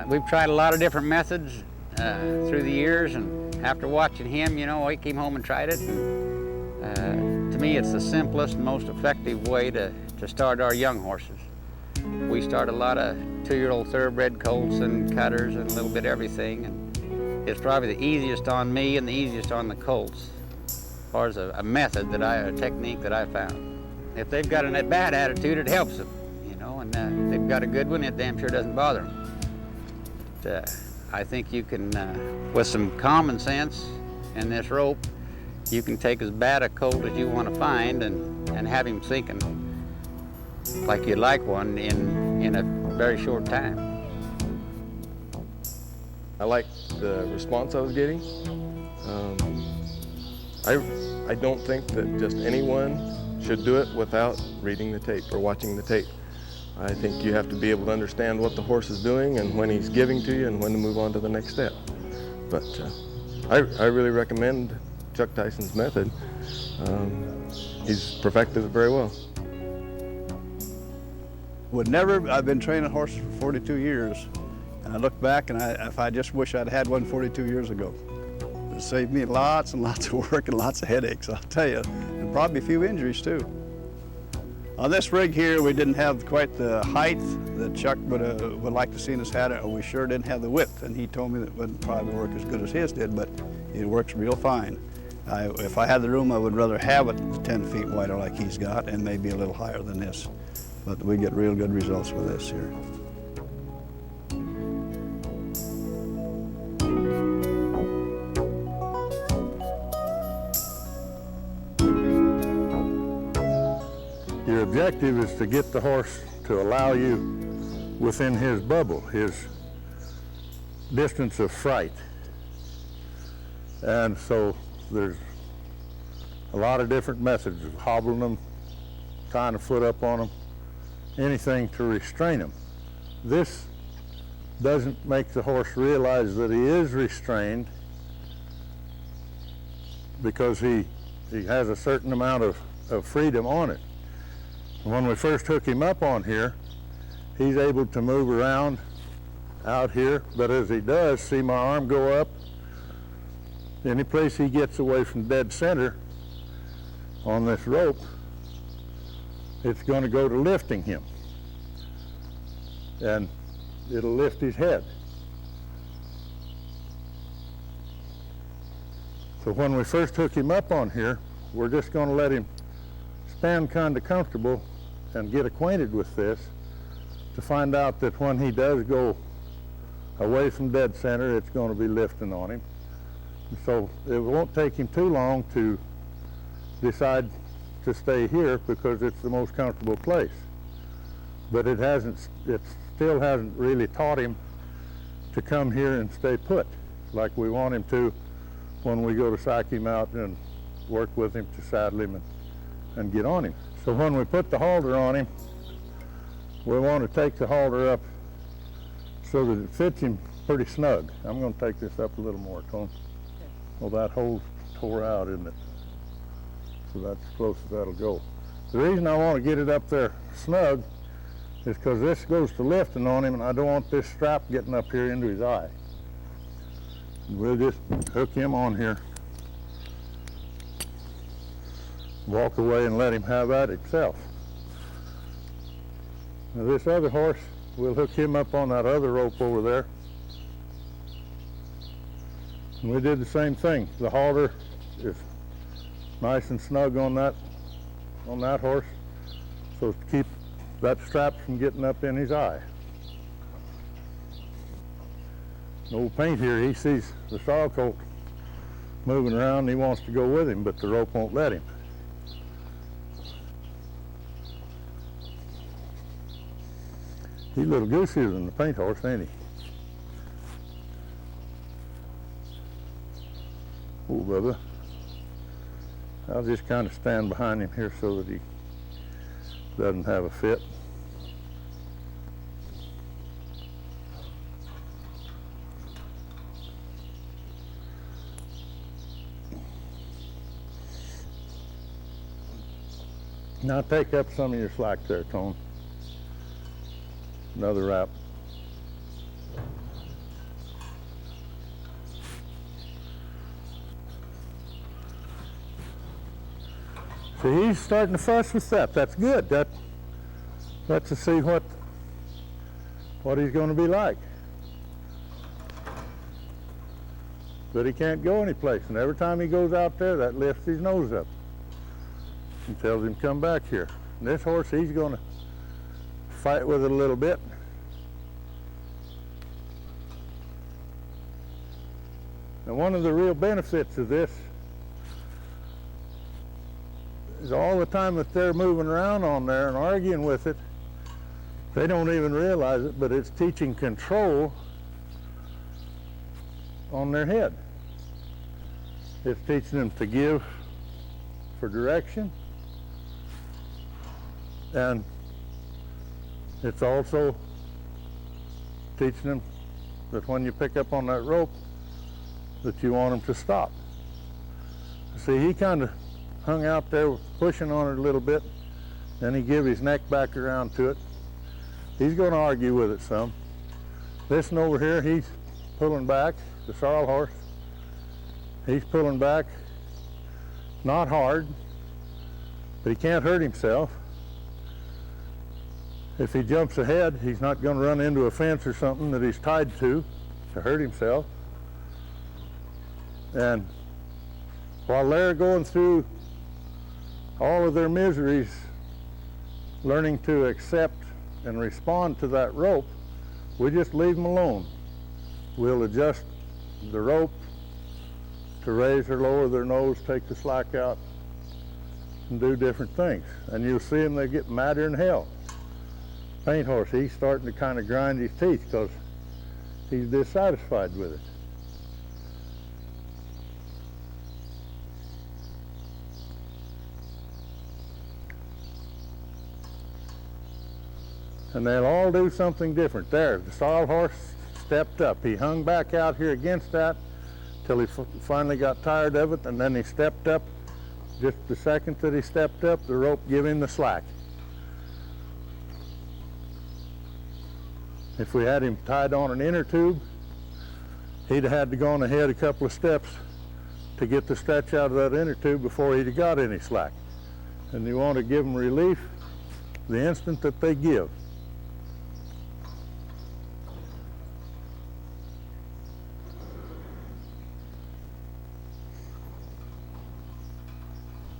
We've tried a lot of different methods through the years, and after watching him, you know, I came home and tried it. And, to me, it's the simplest and most effective way to start our young horses. We start a lot of 2-year-old thoroughbred colts and cutters and a little bit of everything, and it's probably the easiest on me and the easiest on the colts as far as a method a technique that I found. If they've got a bad attitude, it helps them, you know, and if they've got a good one, it damn sure doesn't bother them. But, I think you can, with some common sense and this rope, you can take as bad a colt as you want to find and have him thinking like you'd like one in a very short time. I liked the response I was getting. I don't think that just anyone should do it without reading the tape or watching the tape. I think you have to be able to understand what the horse is doing and when he's giving to you and when to move on to the next step. But I really recommend Chuck Tyson's method. He's perfected it very well. I've been training horses for 42 years, and I look back and I just wish I'd had one 42 years ago. It saved me lots and lots of work and lots of headaches, I'll tell you, and probably a few injuries too. On this rig here, we didn't have quite the height that Chuck would like to see us had it, or we sure didn't have the width, and he told me that it wouldn't probably work as good as his did, but it works real fine. If I had the room, I would rather have it 10 feet wider like he's got and maybe a little higher than this. But we get real good results with this here. Your objective is to get the horse to allow you within his bubble, his distance of fright. And so there's a lot of different methods of hobbling them, tying a foot up on them, anything to restrain them. This doesn't make the horse realize that he is restrained because he has a certain amount of freedom on it. When we first hook him up on here, he's able to move around out here, but as he does, see my arm go up, any place he gets away from dead center on this rope, it's going to go to lifting him, and it'll lift his head. So when we first hook him up on here, we're just going to let him stand kind of comfortable and get acquainted with this to find out that when he does go away from dead center, it's going to be lifting on him. So it won't take him too long to decide to stay here because it's the most comfortable place. But it still hasn't really taught him to come here and stay put like we want him to when we go to psych him out and work with him to saddle him and get on him. So when we put the halter on him, we want to take the halter up so that it fits him pretty snug. I'm going to take this up a little more, Tone. Well, that hole's tore out, isn't it? So that's as close as that'll go. The reason I want to get it up there snug is because this goes to lifting on him, and I don't want this strap getting up here into his eye. We'll just hook him on here, walk away and let him have at it himself. Now this other horse, we'll hook him up on that other rope over there. And we did the same thing. The halter is nice and snug on that horse, so to keep that strap from getting up in his eye. Old Paint here, he sees the sorrel colt moving around and he wants to go with him, but the rope won't let him. He's a little goosier than the Paint horse, ain't he? Oh, brother. I'll just kind of stand behind him here so that he doesn't have a fit. Now take up some of your slack there, Tone. Another wrap. See, he's starting to fuss with that. That's good. That lets us see what he's going to be like. But he can't go anyplace, and every time he goes out there, that lifts his nose up and tells him come back here. And this horse, he's going to fight with it a little bit. And one of the real benefits of this is all the time that they're moving around on there and arguing with it, they don't even realize it, but it's teaching control on their head. It's teaching them to give for direction, and it's also teaching them that when you pick up on that rope, that you want them to stop. See, he kind of hung out there pushing on it a little bit, then he give his neck back around to it. He's going to argue with it some. This one over here, he's pulling back, the sorrel horse. He's pulling back, not hard, but he can't hurt himself. If he jumps ahead, he's not going to run into a fence or something that he's tied to hurt himself. And while they're going through all of their miseries, learning to accept and respond to that rope, we just leave them alone. We'll adjust the rope to raise or lower their nose, take the slack out, and do different things. And you'll see them, they get madder than hell. Paint horse, he's starting to kind of grind his teeth because he's dissatisfied with it. And they'll all do something different. There, the sorrel horse stepped up. He hung back out here against that till he finally got tired of it, and then he stepped up. Just the second that he stepped up, the rope gave him the slack. If we had him tied on an inner tube, he'd have had to go on ahead a couple of steps to get the stretch out of that inner tube before he'd have got any slack. And you want to give them relief the instant that they give.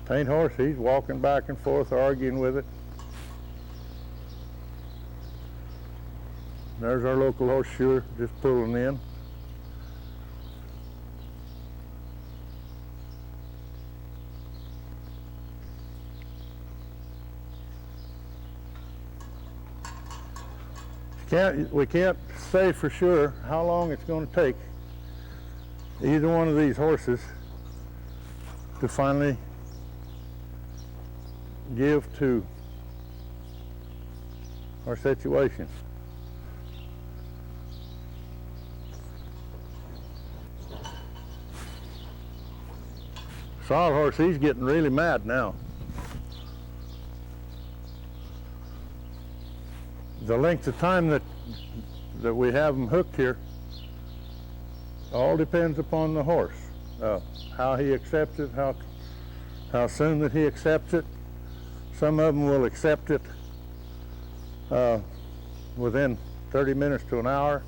Paint horse, he's walking back and forth, arguing with it. There's our local horseshoer just pulling in. We can't say for sure how long it's going to take either one of these horses to finally give to our situation. Sorrel horse, he's getting really mad now. The length of time that we have them hooked here all depends upon the horse. How he accepts it, how soon that he accepts it. Some of them will accept it within 30 minutes to an hour.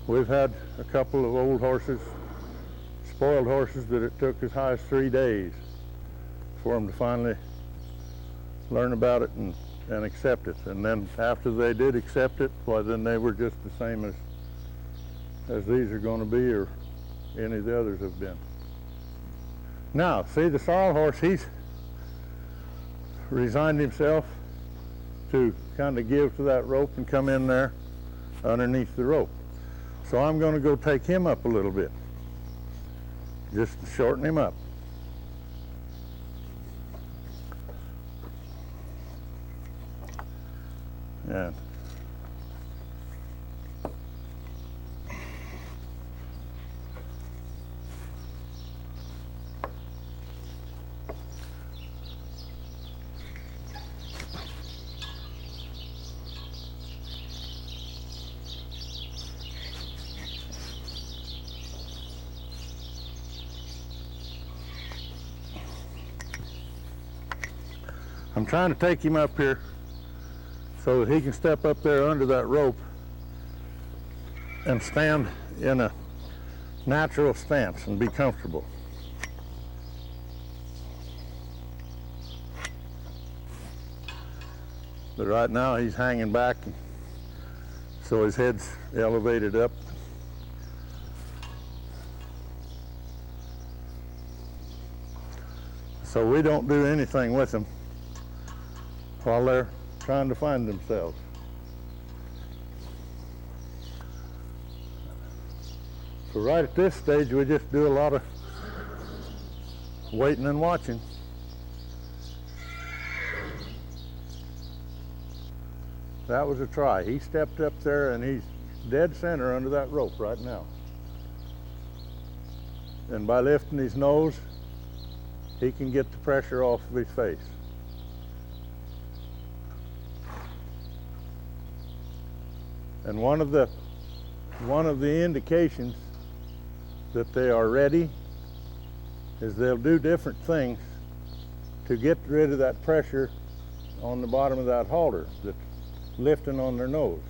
We've had a couple of old horses, spoiled horses, that it took as high as 3 days for them to finally learn about it and accept it. And then after they did accept it, well, then they were just the same as these are going to be, or any of the others have been. Now, see, the sorrel horse, he's resigned himself to kind of give to that rope and come in there underneath the rope. So I'm going to go take him up a little bit, just shorten him up. Yeah. I'm trying to take him up here so that he can step up there under that rope and stand in a natural stance and be comfortable. But right now he's hanging back, so his head's elevated up. So we don't do anything with them while they're trying to find themselves. So right at this stage, we just do a lot of waiting and watching. That was a try. He stepped up there and he's dead center under that rope right now. And by lifting his nose, he can get the pressure off of his face. And one of the indications that they are ready is they'll do different things to get rid of that pressure on the bottom of that halter that's lifting on their nose.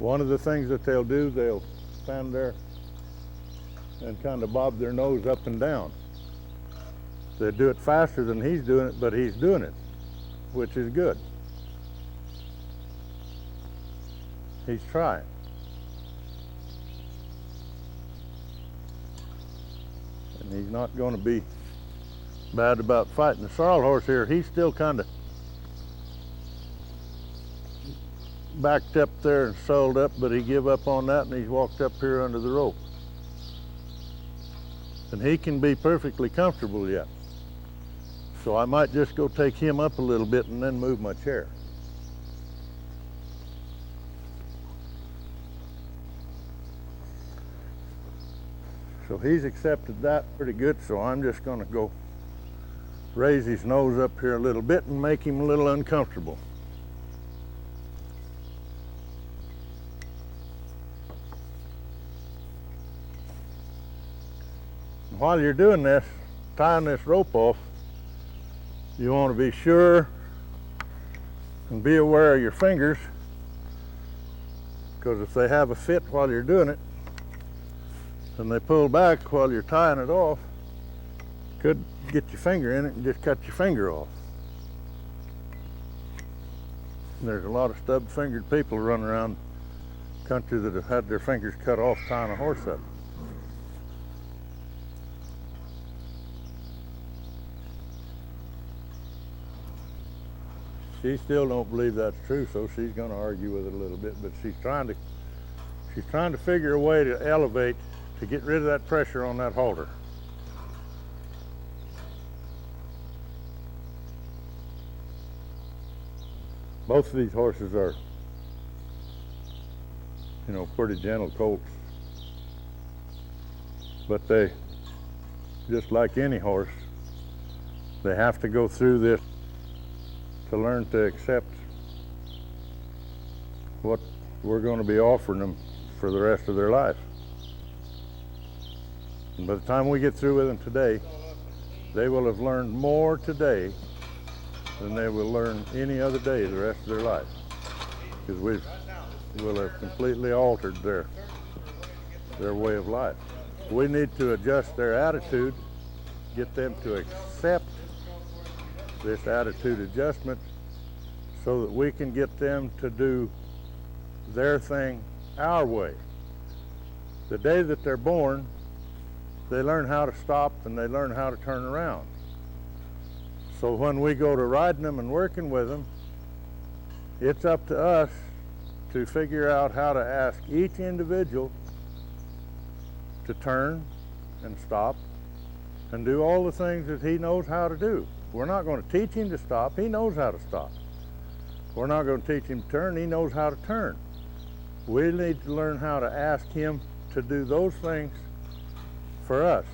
One of the things that they'll do, they'll stand there and kind of bob their nose up and down. They do it faster than he's doing it, but he's doing it, which is good. He's trying. And he's not going to be bad about fighting. The sorrel horse here, he's still kind of backed up there and sold up, but he give up on that and he's walked up here under the rope. And he can be perfectly comfortable yet. So I might just go take him up a little bit and then move my chair. So he's accepted that pretty good, so I'm just going to go raise his nose up here a little bit and make him a little uncomfortable. And while you're doing this, tying this rope off, you want to be sure and be aware of your fingers, because if they have a fit while you're doing it, and they pull back while you're tying it off, could get your finger in it and just cut your finger off. And there's a lot of stub-fingered people running around the country that have had their fingers cut off tying a horse up. She still don't believe that's true, so she's going to argue with it a little bit, but she's trying to figure a way to elevate to get rid of that pressure on that halter. Both of these horses are, you know, pretty gentle colts. But they, just like any horse, they have to go through this to learn to accept what we're going to be offering them for the rest of their life. And by the time we get through with them today, they will have learned more today than they will learn any other day the rest of their life. Because we will have completely altered their way of life. We need to adjust their attitude, get them to accept this attitude adjustment so that we can get them to do their thing our way. The day that they're born, they learn how to stop and they learn how to turn around. So when we go to riding them and working with them, it's up to us to figure out how to ask each individual to turn and stop and do all the things that he knows how to do. We're not going to teach him to stop, he knows how to stop. We're not going to teach him to turn, he knows how to turn. We need to learn how to ask him to do those things for us.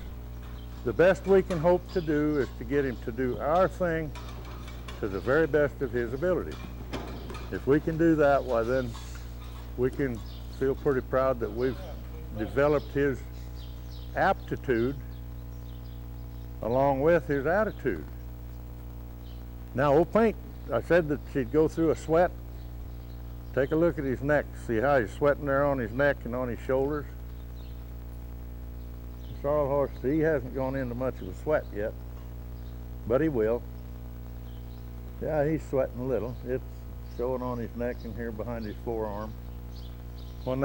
The best we can hope to do is to get him to do our thing to the very best of his ability. If we can do that, why then we can feel pretty proud that we've developed his aptitude along with his attitude. Now, old Paint, I said that she'd go through a sweat. Take a look at his neck. See how he's sweating there on his neck and on his shoulders? The sorrel horse, he hasn't gone into much of a sweat yet, but he will. Yeah, he's sweating a little. It's showing on his neck and here behind his forearm. When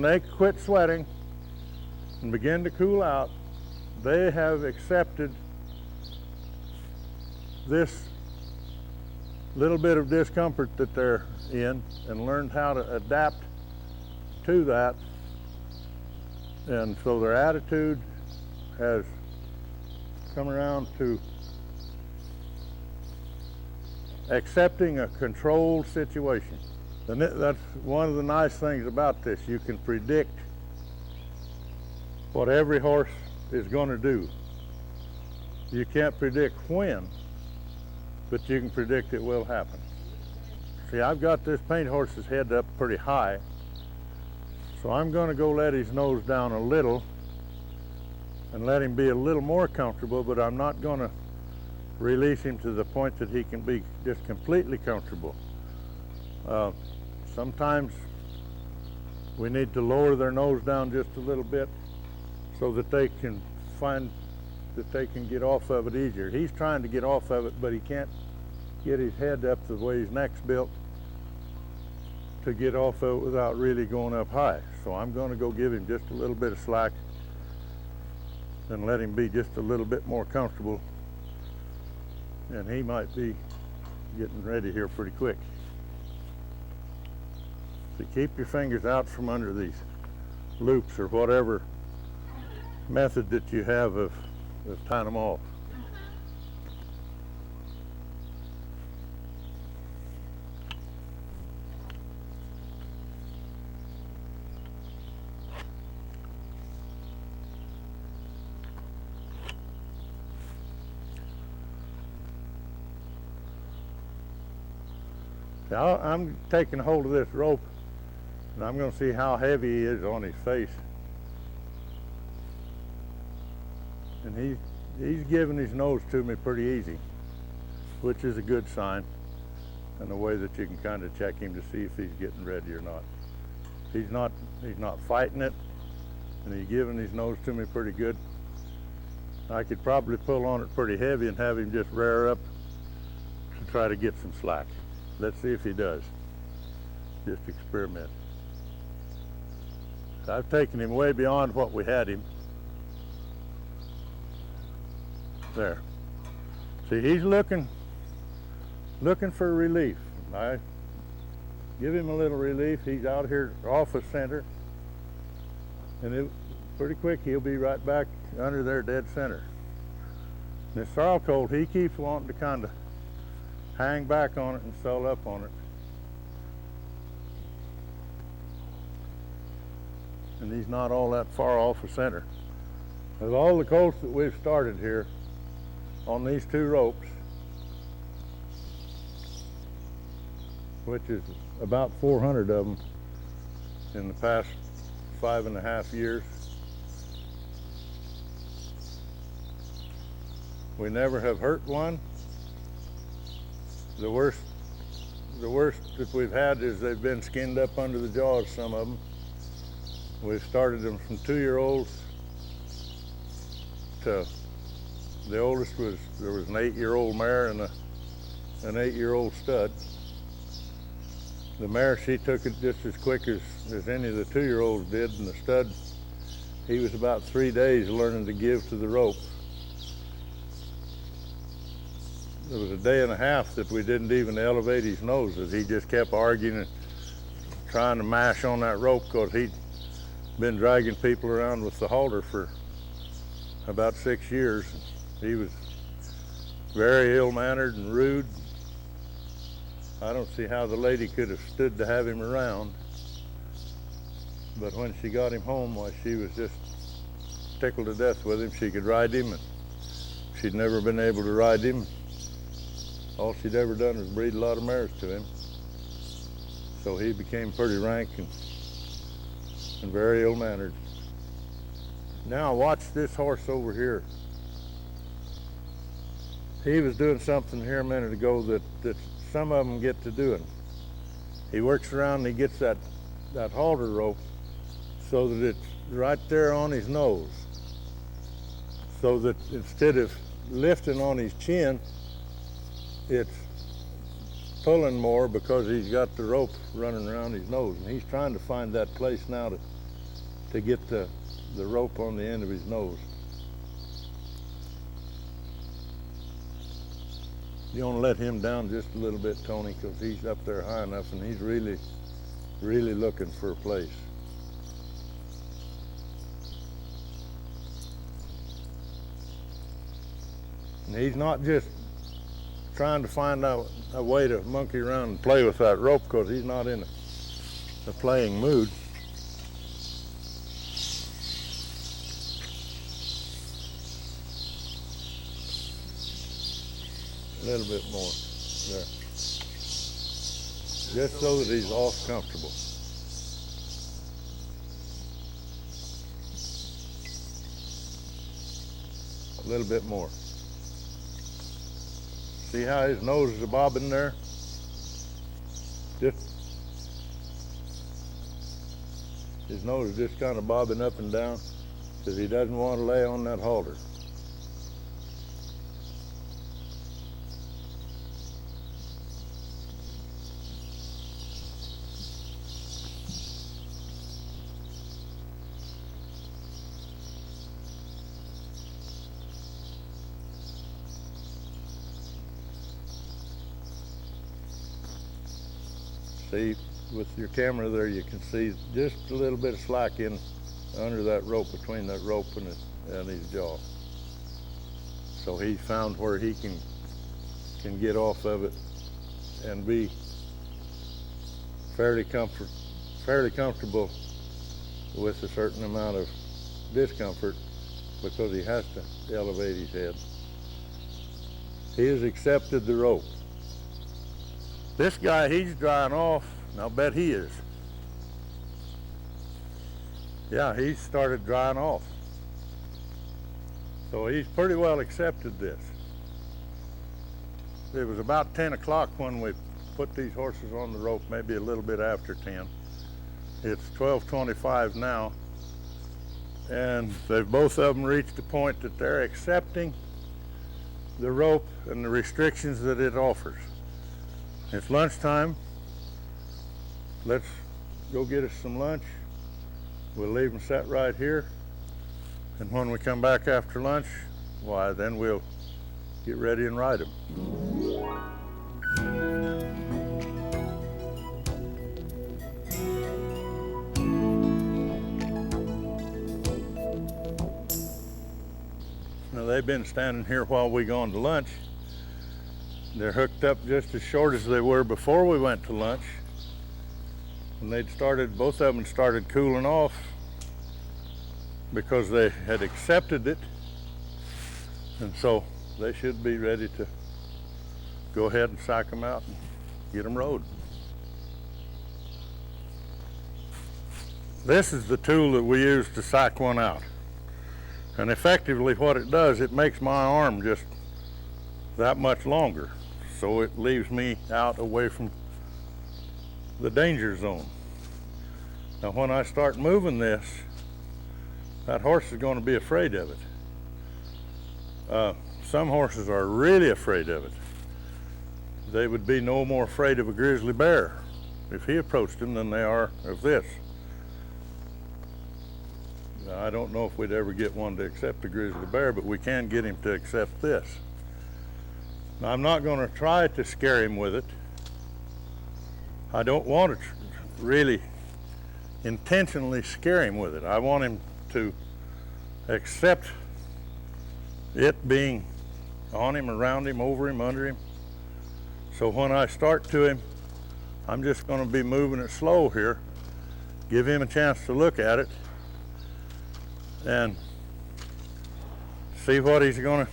they quit sweating and begin to cool out, they have accepted this little bit of discomfort that they're in and learned how to adapt to that. And so their attitude has come around to accepting a controlled situation. And that's one of the nice things about this. You can predict what every horse is going to do. You can't predict when, but you can predict it will happen. See, I've got this Paint horse's head up pretty high, so I'm going to go let his nose down a little and let him be a little more comfortable, but I'm not going to release him to the point that he can be just completely comfortable. Sometimes we need to lower their nose down just a little bit so that they can find that they can get off of it easier. He's trying to get off of it, but he can't get his head up the way his neck's built to get off of it without really going up high. So I'm going to go give him just a little bit of slack and let him be just a little bit more comfortable, and he might be getting ready here pretty quick. So keep your fingers out from under these loops or whatever method that you have of tying them off. Now I'm taking hold of this rope and I'm going to see how heavy he is on his face. And he's giving his nose to me pretty easy, which is a good sign and a way that you can kind of check him to see if he's getting ready or not. He's not fighting it, and he's giving his nose to me pretty good. I could probably pull on it pretty heavy and have him just rear up to try to get some slack. Let's see if he does. Just experiment. I've taken him way beyond what we had him. There. See, he's looking for relief. I give him a little relief. He's out here off the center, and pretty quick he'll be right back under their dead center. And this sorrel colt, he keeps wanting to kind of hang back on it and settle up on it. And he's not all that far off the center. Of all the colts that we've started here on these two ropes, which is about 400 of them in the past 5.5 years, we never have hurt one. The worst that we've had is they've been skinned up under the jaws, some of them. We've started them from 2-year-olds to the oldest there was an 8-year-old mare and an 8-year-old stud. The mare, she took it just as quick as any of the 2-year-olds did, and the stud, he was about 3 days learning to give to the rope. There was a day and a half that we didn't even elevate his noses. He just kept arguing and trying to mash on that rope because he'd been dragging people around with the halter for about 6 years. He was very ill-mannered and rude. I don't see how the lady could have stood to have him around. But when she got him home, why, she was just tickled to death with him. She could ride him, and she'd never been able to ride him. All she'd ever done was breed a lot of mares to him. So he became pretty rank and very ill-mannered. Now watch this horse over here. he was doing something here a minute ago that some of them get to doing. He works around and he gets that halter rope so that it's right there on his nose, so that instead of lifting on his chin, it's pulling more because he's got the rope running around his nose. And he's trying to find that place now to get the rope on the end of his nose. You want to let him down just a little bit, Tony, because he's up there high enough and he's really, really looking for a place. And he's not just trying to find out a way to monkey around and play with that rope because he's not in a playing mood. A little bit more there. Just so that he's off comfortable. A little bit more. See how his nose is bobbing there? His nose is just kind of bobbing up and down because he doesn't want to lay on that halter. See, with your camera there, you can see just a little bit of slack in under that rope, between that rope and his jaw. So he found where he can get off of it and be fairly comfortable with a certain amount of discomfort because he has to elevate his head. He has accepted the rope. This guy, he's drying off, and I'll bet he is. Yeah, he's started drying off. So he's pretty well accepted this. It was about 10 o'clock when we put these horses on the rope, maybe a little bit after 10. It's 12:25 now, and they've both of them reached the point that they're accepting the rope and the restrictions that it offers. It's lunchtime. Let's go get us some lunch. We'll leave them set right here. And when we come back after lunch, why, then we'll get ready and ride them. Now, they've been standing here while we gone to lunch. They're hooked up just as short as they were before we went to lunch. And both of them started cooling off because they had accepted it. And so they should be ready to go ahead and psych them out and get them rode. This is the tool that we use to psych one out. And effectively what it does, it makes my arm just that much longer. So it leaves me out away from the danger zone. Now when I start moving this, that horse is going to be afraid of it. Some horses are really afraid of it. They would be no more afraid of a grizzly bear if he approached them than they are of this. Now, I don't know if we'd ever get one to accept a grizzly bear, but we can get him to accept this. Now, I'm not going to try to scare him with it. I don't want to really intentionally scare him with it. I want him to accept it being on him, around him, over him, under him. So when I start to him, I'm just going to be moving it slow here, give him a chance to look at it and see how he's going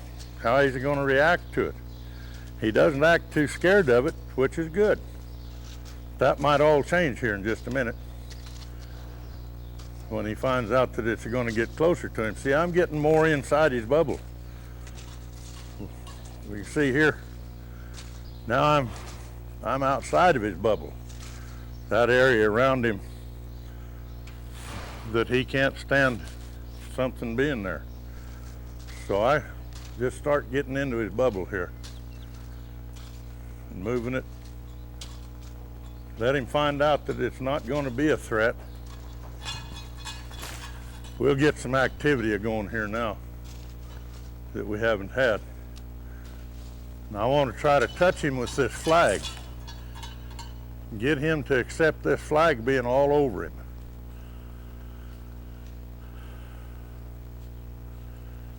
to react to it. He doesn't act too scared of it, which is good. That might all change here in just a minute when he finds out that it's going to get closer to him. See, I'm getting more inside his bubble. We can see here, now I'm outside of his bubble. That area around him that he can't stand something being there. So I just start getting into his bubble here and moving it. Let him find out that it's not going to be a threat. We'll get some activity going here now that we haven't had. And I want to try to touch him with this flag. Get him to accept this flag being all over him.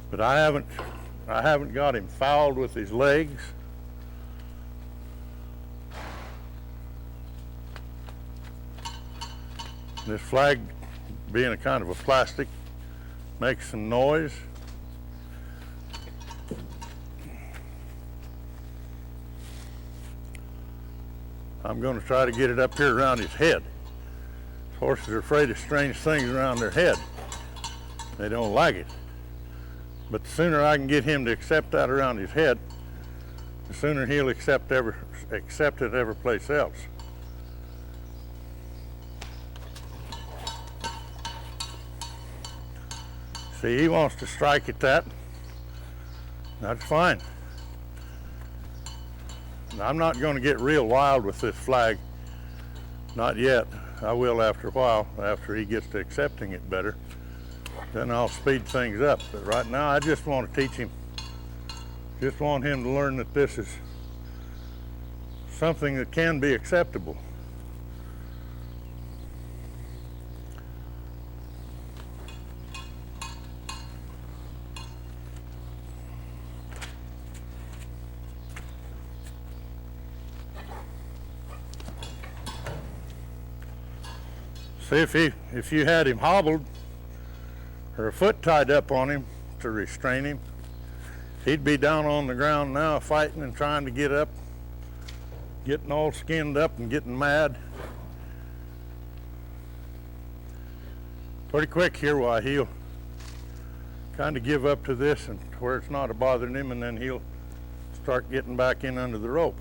But I haven't got him fouled with his legs. This flag, being a kind of a plastic, makes some noise. I'm going to try to get it up here around his head. Horses are afraid of strange things around their head. They don't like it. But the sooner I can get him to accept that around his head, the sooner he'll accept it every place else. See, he wants to strike at that. That's fine. And I'm not going to get real wild with this flag. Not yet. I will after a while, after he gets to accepting it better. Then I'll speed things up. But right now, I just want to teach him. Just want him to learn that this is something that can be acceptable. See, if you had him hobbled or a foot tied up on him to restrain him, he'd be down on the ground now fighting and trying to get up, getting all skinned up and getting mad. Pretty quick here, why he'll kind of give up to this and where it's not bothering him, and then he'll start getting back in under the rope.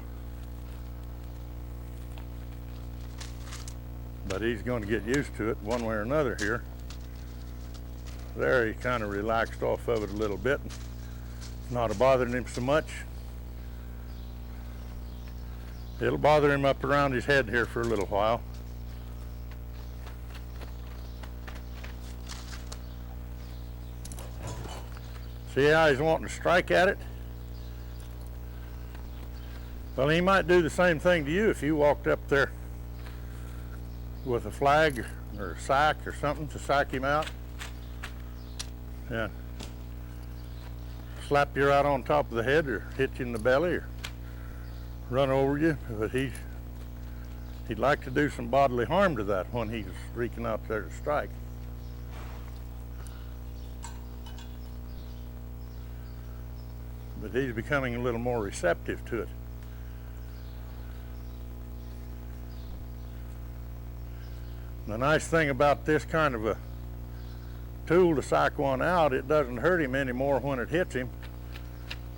But he's going to get used to it one way or another here. There, he kind of relaxed off of it a little bit. It's not bothering him so much. It'll bother him up around his head here for a little while. See how he's wanting to strike at it? Well, he might do the same thing to you if you walked up there with a flag or a sack or something to sack him out. Yeah. Slap you right on top of the head or hit you in the belly or run over you. But he'd like to do some bodily harm to that when he's reaching out there to strike. But he's becoming a little more receptive to it. The nice thing about this kind of a tool to psych one out, it doesn't hurt him any more when it hits him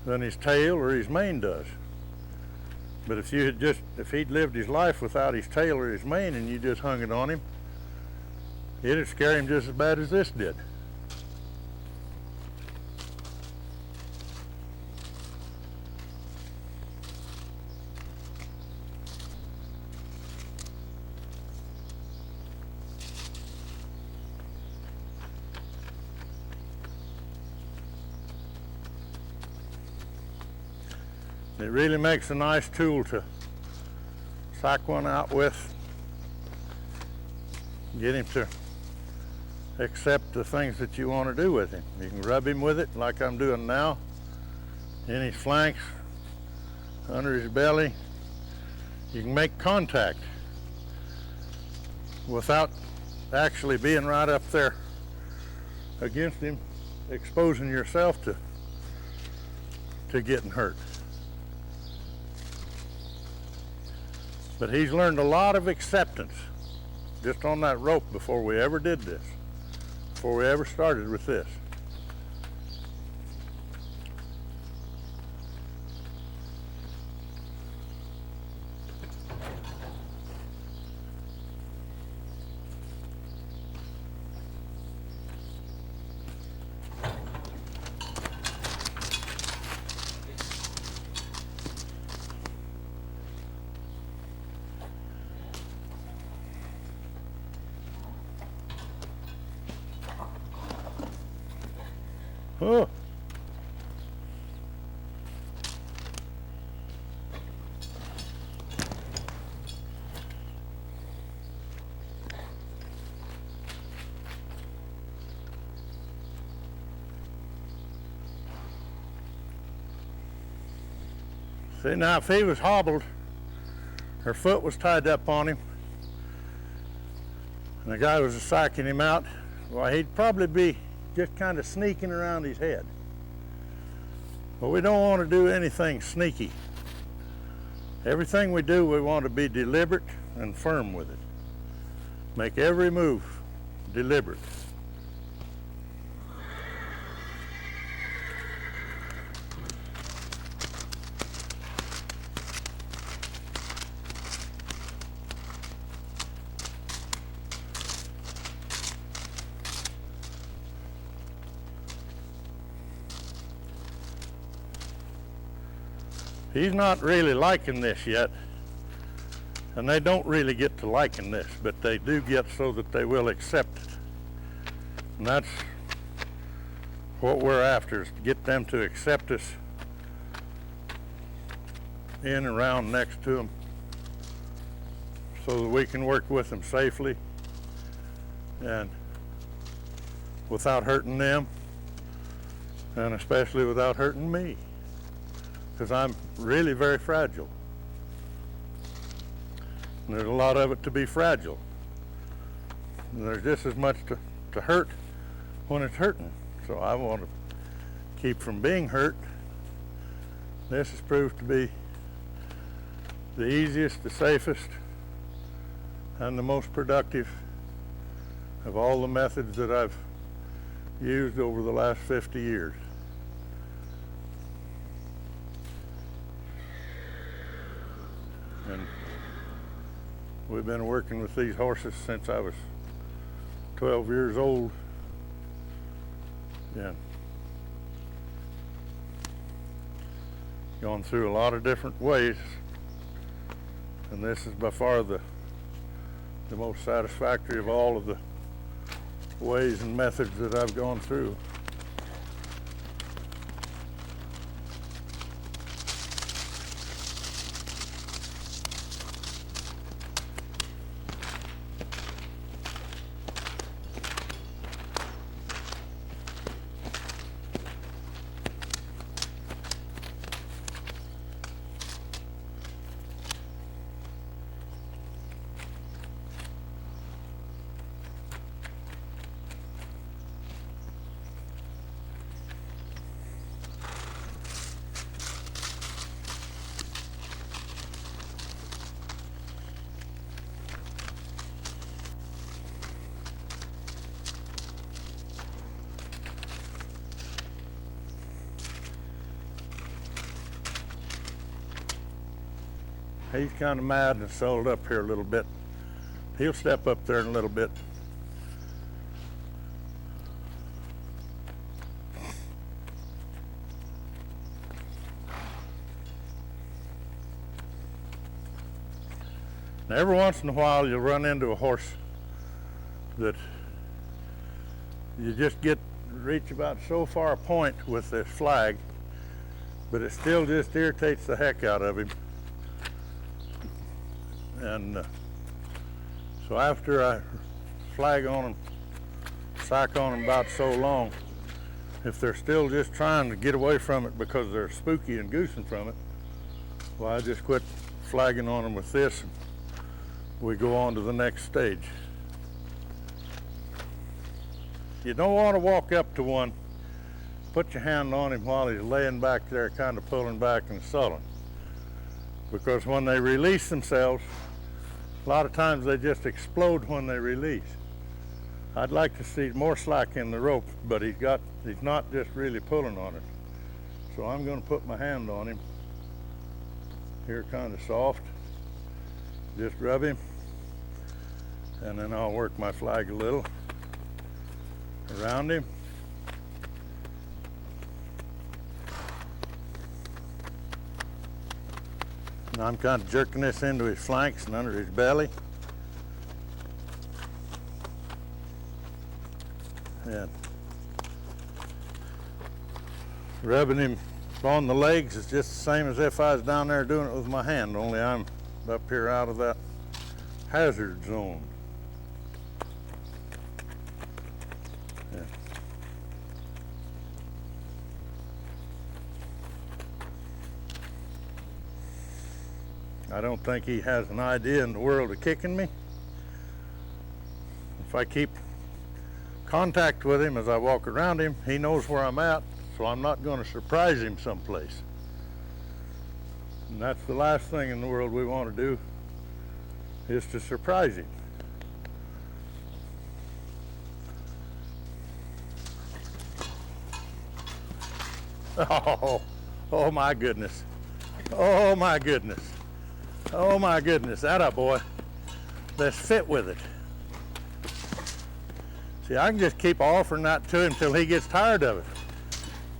than his tail or his mane does. But if he'd lived his life without his tail or his mane and you just hung it on him, it'd scare him just as bad as this did. It really makes a nice tool to psych one out with. Get him to accept the things that you want to do with him. You can rub him with it like I'm doing now, in his flanks, under his belly. You can make contact without actually being right up there against him, exposing yourself to getting hurt. But he's learned a lot of acceptance just on that rope before we ever did this, before we ever started with this. Oh. See, now if he was hobbled, her foot was tied up on him, and the guy was psyching him out, well, he'd probably be just kind of sneaking around his head. But we don't want to do anything sneaky. Everything we do, we want to be deliberate and firm with it. Make every move deliberate. He's not really liking this yet, and they don't really get to liking this, but they do get so that they will accept it. And that's what we're after, is to get them to accept us in and around next to them so that we can work with them safely and without hurting them, and especially without hurting me, because I'm really very fragile. And there's a lot of it to be fragile. And there's just as much to hurt when it's hurting. So I want to keep from being hurt. This has proved to be the easiest, the safest, and the most productive of all the methods that I've used over the last 50 years. And we've been working with these horses since I was 12 years old. Yeah. Gone through a lot of different ways, and this is by far the most satisfactory of all of the ways and methods that I've gone through. He's kind of mad and sold up here a little bit. He'll step up there in a little bit. Now, every once in a while you'll run into a horse that you just reach about so far a point with this flag, but it still just irritates the heck out of him. And so after I flag on them, psych on them about so long, if they're still just trying to get away from it because they're spooky and goosing from it, well, I just quit flagging on them with this, and we go on to the next stage. You don't want to walk up to one, put your hand on him while he's laying back there kind of pulling back and sulling, because when they release themselves, a lot of times they just explode when they release. I'd like to see more slack in the rope, but he's not just really pulling on it. So I'm going to put my hand on him here, kind of soft, just rub him, and then I'll work my flag a little around him. And I'm kind of jerking this into his flanks and under his belly. And Rubbing him on the legs is just the same as if I was down there doing it with my hand, only I'm up here out of that hazard zone. Yeah. I don't think he has an idea in the world of kicking me. If I keep contact with him as I walk around him, he knows where I'm at, so I'm not going to surprise him someplace. And that's the last thing in the world we want to do, is to surprise him. Oh my goodness. Oh my goodness. Oh my goodness, atta boy. Let's fit with it. See, I can just keep offering that to him until he gets tired of it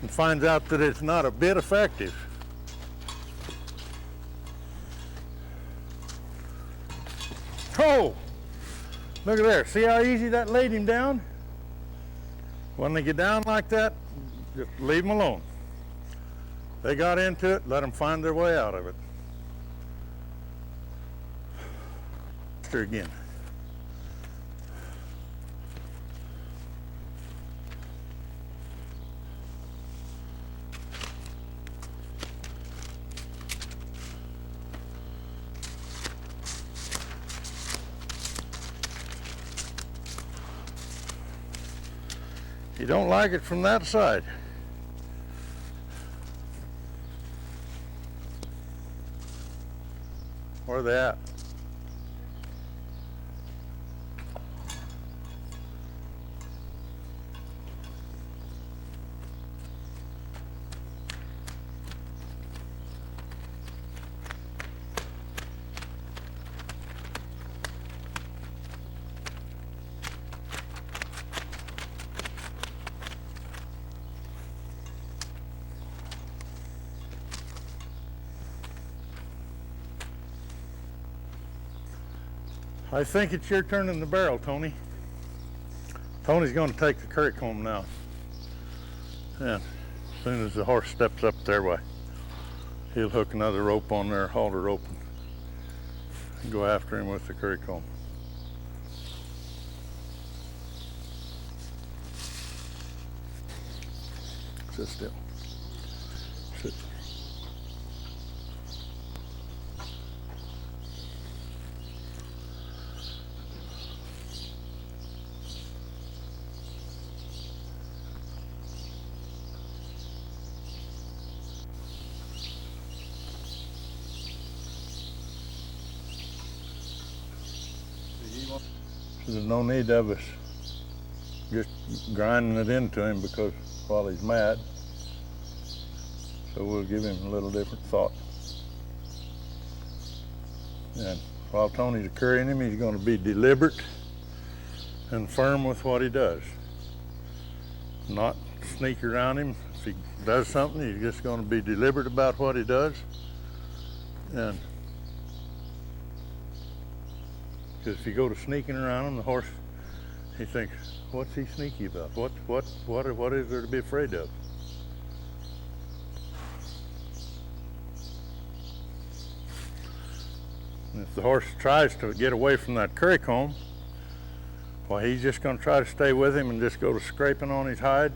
and finds out that it's not a bit effective. Oh, look at there. See how easy that laid him down? When they get down like that, just leave them alone. They got into it, let them find their way out of it. Again. You don't like it from that side. Where are they at? I think it's your turn in the barrel, Tony. Tony's going to take the curry comb now. And as soon as the horse steps up there, why, he'll hook another rope on there, halter open, and go after him with the curry comb. Sit still. Sit. There's no need of us just grinding it into him because while he's mad. So we'll give him a little different thought. And while Tony's currying him, he's going to be deliberate and firm with what he does. Not sneak around him. If he does something, he's just going to be deliberate about what he does. And because if you go to sneaking around him, the horse, he thinks, what's he sneaky about? What is there to be afraid of? And if the horse tries to get away from that curry comb, well, he's just going to try to stay with him and just go to scraping on his hide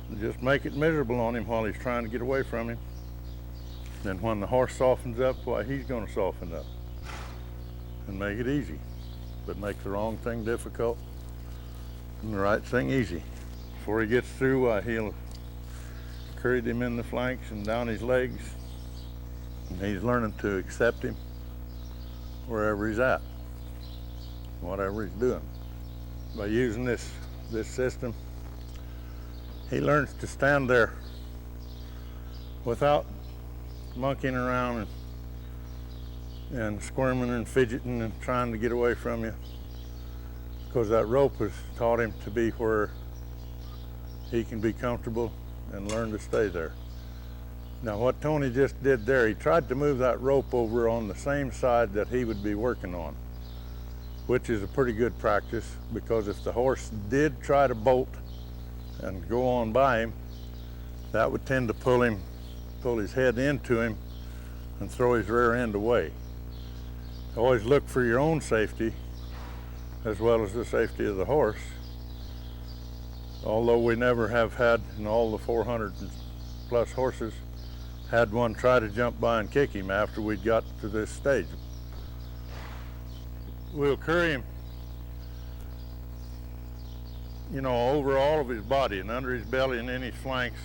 and just make it miserable on him while he's trying to get away from him. Then when the horse softens up, why, he's going to soften up and make it easy, but make the wrong thing difficult and the right thing easy. Before he gets through, he'll curry him in the flanks and down his legs, and he's learning to accept him wherever he's at, whatever he's doing. By using this system, he learns to stand there without monkeying around and squirming and fidgeting and trying to get away from you, because that rope has taught him to be where he can be comfortable and learn to stay there. Now what Tony just did there, he tried to move that rope over on the same side that he would be working on, which is a pretty good practice, because if the horse did try to bolt and go on by him, that would tend to pull his head into him and throw his rear end away. Always look for your own safety as well as the safety of the horse. Although we never have had, in all the 400 plus horses, had one try to jump by and kick him after we'd got to this stage. We'll carry him, over all of his body and under his belly and in his flanks.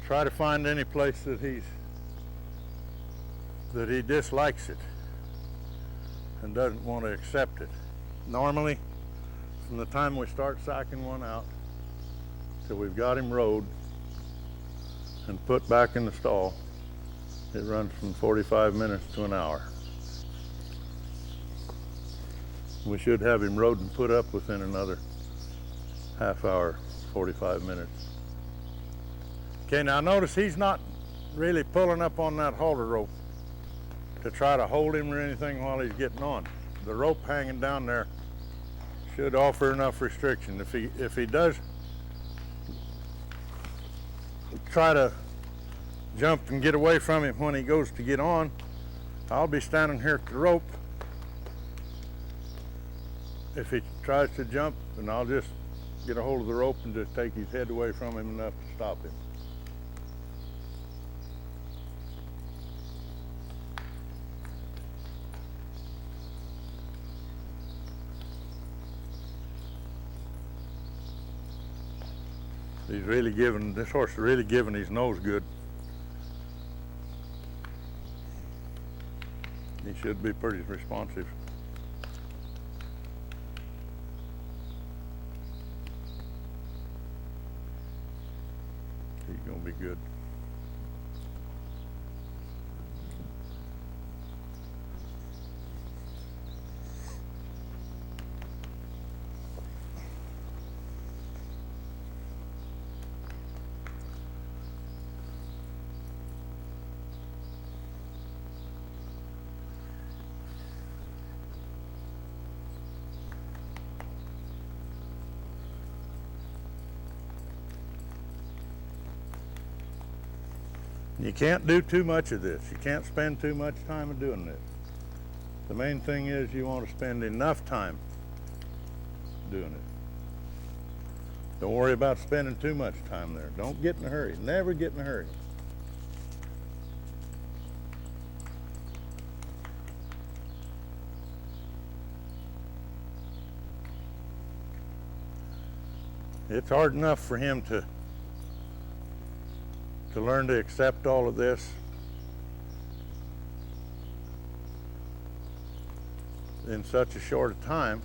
Try to find any place that he dislikes it and doesn't want to accept it. Normally, from the time we start sacking one out till we've got him rode and put back in the stall, it runs from 45 minutes to an hour. We should have him rode and put up within another half hour, 45 minutes. Okay, now notice he's not really pulling up on that halter rope to try to hold him or anything while he's getting on. The rope hanging down there should offer enough restriction. If he does try to jump and get away from him when he goes to get on, I'll be standing here at the rope. If he tries to jump, then I'll just get a hold of the rope and just take his head away from him enough to stop him. This horse is really giving his nose good. He should be pretty responsive. He's gonna be good. You can't do too much of this. You can't spend too much time doing this. The main thing is you want to spend enough time doing it. Don't worry about spending too much time there. Don't get in a hurry. Never get in a hurry. It's hard enough for him to learn to accept all of this in such a short a time.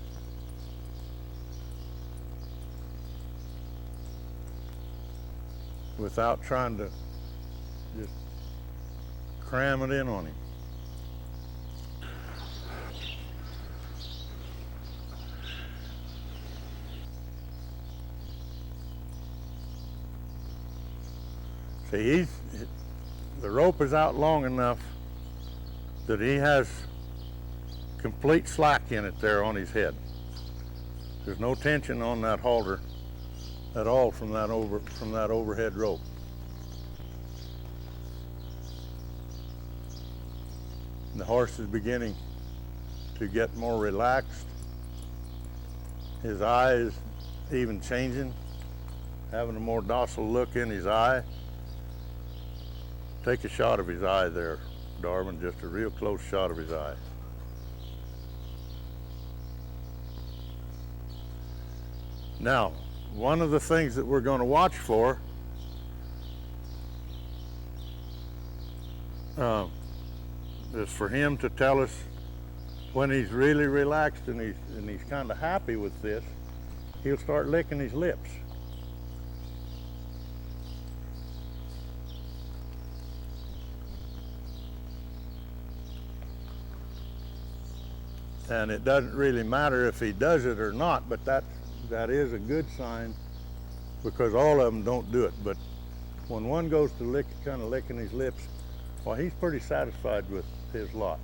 Without trying to just cram it in on him. See, the rope is out long enough that he has complete slack in it there on his head. There's no tension on that halter at all from that overhead rope. And the horse is beginning to get more relaxed. His eye is even changing, having a more docile look in his eye. Take a shot of his eye there, Darwin, just a real close shot of his eye. Now, one of the things that we're going to watch for is for him to tell us when he's really relaxed and he's kind of happy with this, he'll start licking his lips. And it doesn't really matter if he does it or not, but that is a good sign, because all of them don't do it. But when one goes to kind of licking his lips, well, he's pretty satisfied with his lot.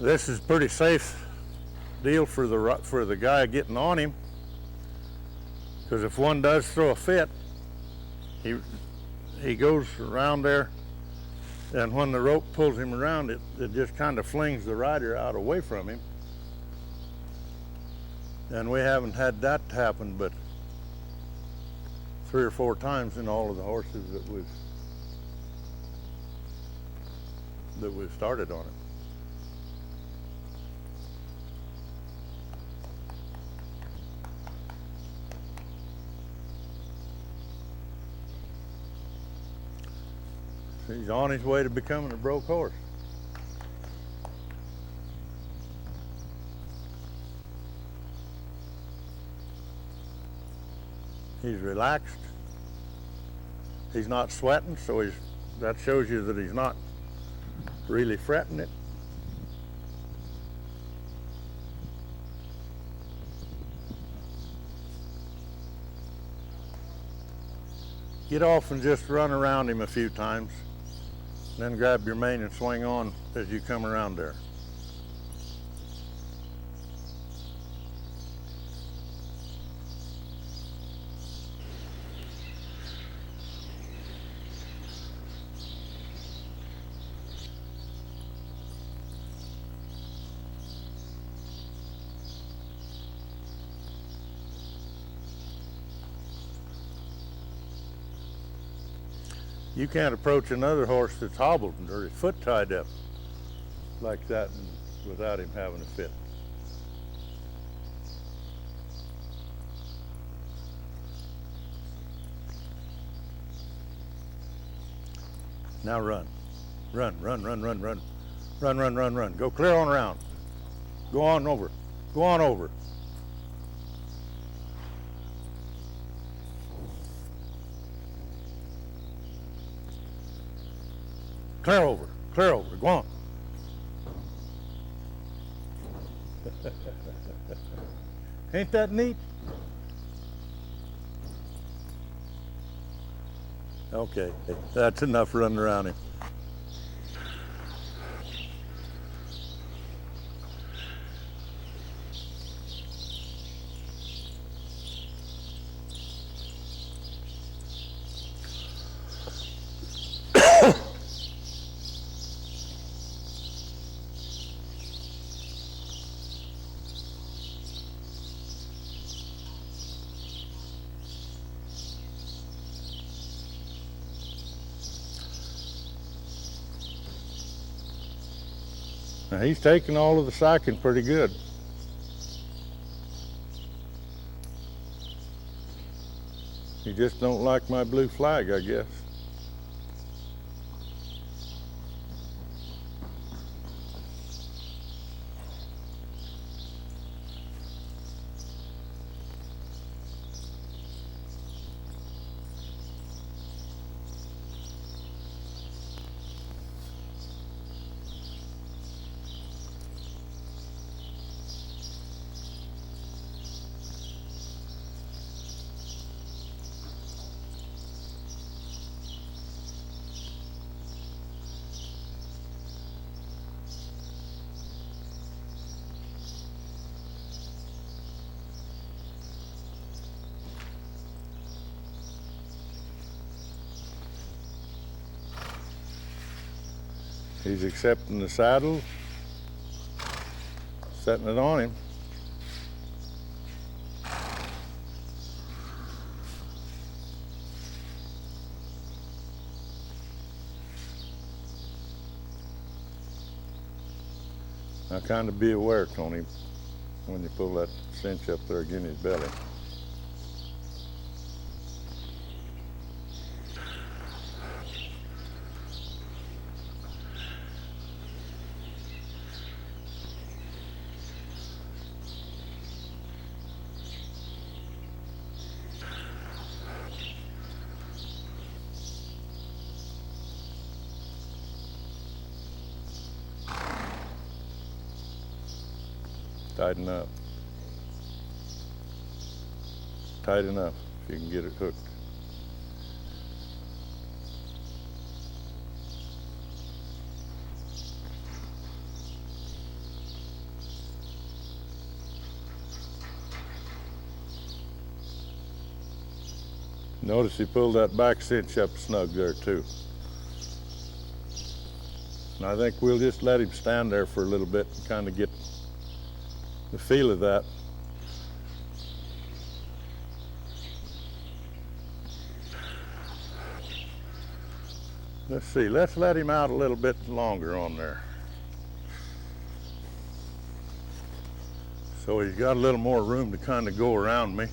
This is pretty safe deal for the guy getting on him, because if one does throw a fit, he goes around there, and when the rope pulls him around, it just kind of flings the rider out away from him. And we haven't had that happen but 3 or 4 times in all of the horses that we've started on it. He's on his way to becoming a broke horse. He's relaxed. He's not sweating, so that shows you that he's not really fretting it. Get off and just run around him a few times. Then grab your mane and swing on as you come around there. You can't approach another horse that's hobbled or his foot tied up like that without him having a fit. Now run. Run, run, run, run, run. Run, run, run, run. Go clear on around. Go on over. Go on over. Clear over, clear over, go on. Ain't that neat? Okay, that's enough running around him. Now he's taking all of the psyching pretty good. He just don't like my blue flag, I guess. He's accepting the saddle, setting it on him. Now kind of be aware, Tony, when you pull that cinch up there against his belly. Tighten up. Tight enough if you can get it hooked. Notice he pulled that back cinch up snug there too. And I think we'll just let him stand there for a little bit and kind of get the feel of that. Let's see, let's let him out a little bit longer on there. So he's got a little more room to kind of go around me.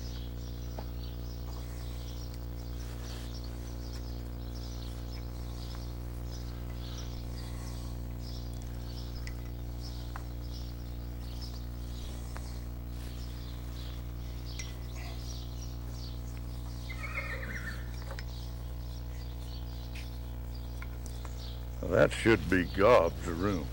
Well, that should be gobs of room.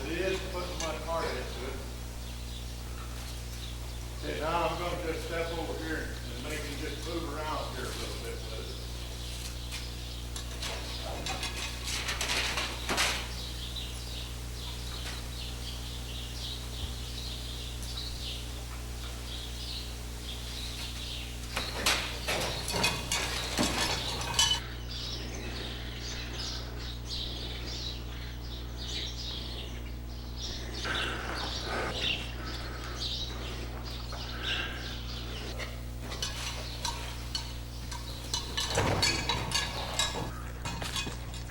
It is putting my heart into it. Okay, now I'm going to just step over here and make him just move around here a little bit with it.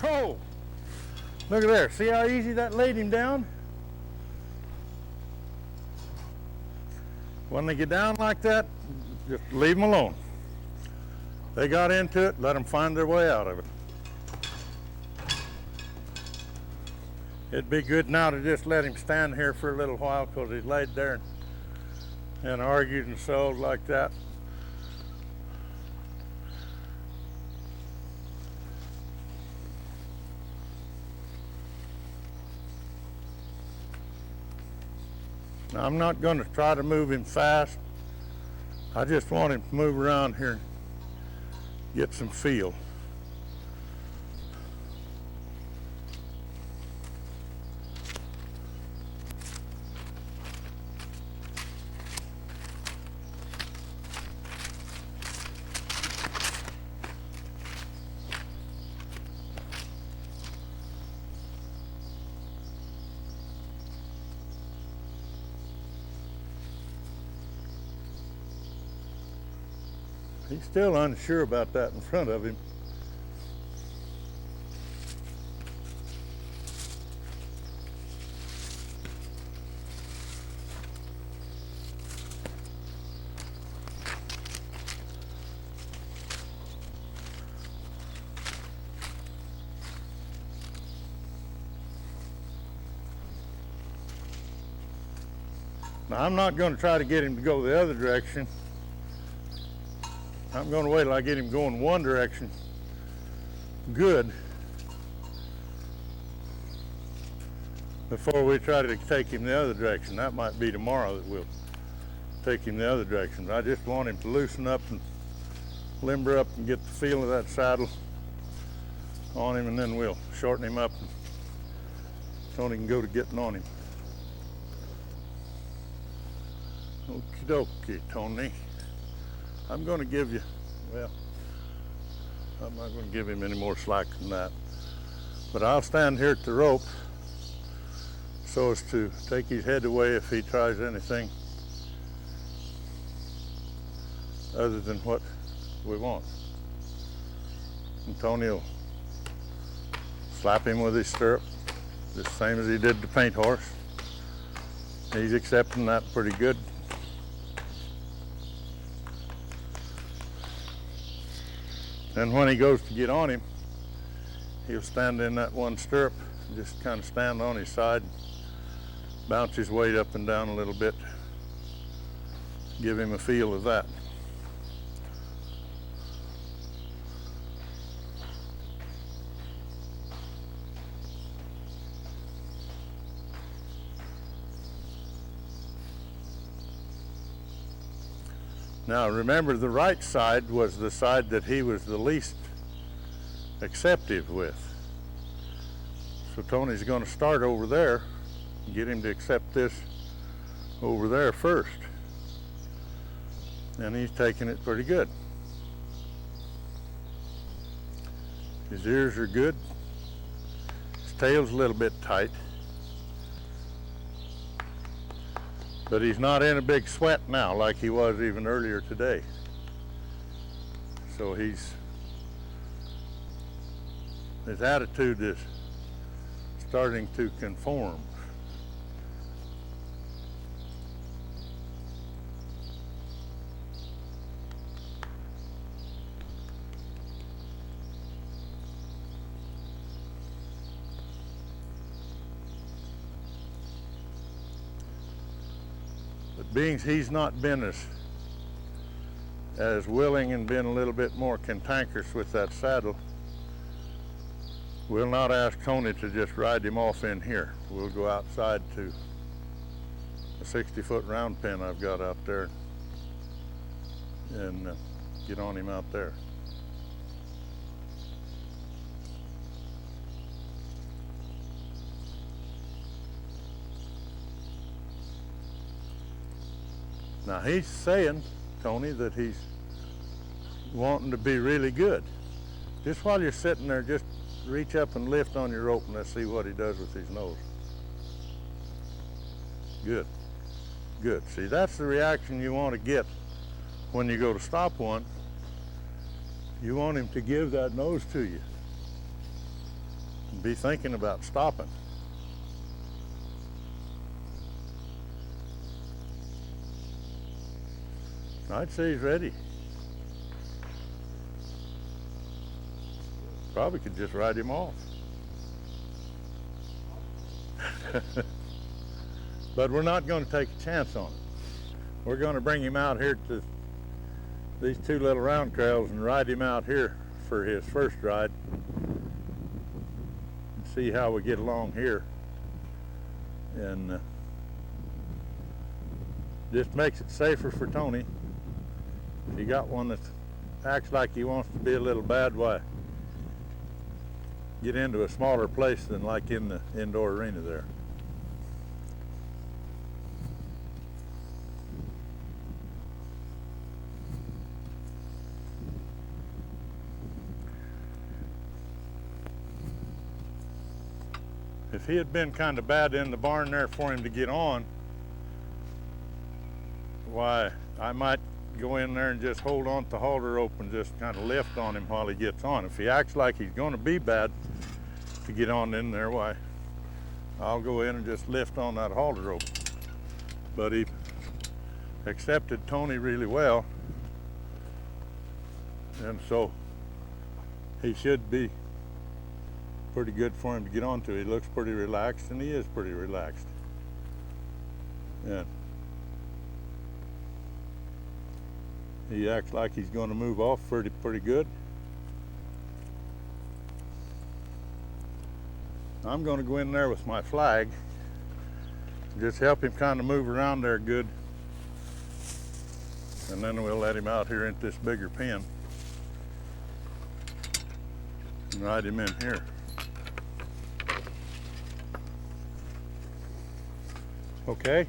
Oh, look at there. See how easy that laid him down? When they get down like that, just leave them alone. They got into it, let them find their way out of it. It'd be good now to just let him stand here for a little while because he's laid there and argued and sold like that. Now, I'm not going to try to move him fast. I just want him to move around here and get some feel. He's still unsure about that in front of him. Now, I'm not going to try to get him to go the other direction. I'm going to wait till I get him going one direction good before we try to take him the other direction. That might be tomorrow that we'll take him the other direction. I just want him to loosen up and limber up and get the feel of that saddle on him, and then we'll shorten him up and Tony can go to getting on him. Okie dokie, Tony. I'm going to give you, well, I'm not going to give him any more slack than that. But I'll stand here at the rope so as to take his head away if he tries anything other than what we want. And Tony will slap him with his stirrup, the same as he did the paint horse. He's accepting that pretty good. And when he goes to get on him, He'll stand in that one stirrup, just kind of stand on his side, bounce his weight up and down a little bit, give him a feel of that. Now remember, the right side was the side that he was the least acceptive with. So Tony's going to start over there and get him to accept this over there first. And he's taking it pretty good. His ears are good. His tail's a little bit tight. But he's not in a big sweat now like he was even earlier today. So his attitude is starting to conform. But being he's not been as willing and been a little bit more cantankerous with that saddle, we'll not ask Tony to just ride him off in here. We'll go outside to a 60-foot round pen I've got out there and get on him out there. Now he's saying, Tony, that he's wanting to be really good. Just while you're sitting there, just reach up and lift on your rope and let's see what he does with his nose. Good, good. See, that's the reaction you want to get when you go to stop one. You want him to give that nose to you and be thinking about stopping. I'd say he's ready. Probably could just ride him off. But we're not going to take a chance on it. We're going to bring him out here to these two little round trails and ride him out here for his first ride and see how we get along here. And just makes it safer for Tony. If you got one that acts like he wants to be a little bad, why, get into a smaller place than like in the indoor arena there. If he had been kind of bad in the barn there for him to get on, why, I might go in there and just hold on to the halter rope and just kind of lift on him while he gets on. If he acts like he's going to be bad to get on in there, why, I'll go in and just lift on that halter rope. But he accepted Tony really well, and so he should be pretty good for him to get onto. He looks pretty relaxed, and he is pretty relaxed. And he acts like he's going to move off pretty good. I'm going to go in there with my flag, just help him kind of move around there good, and then we'll let him out here into this bigger pen and ride him in here. Okay.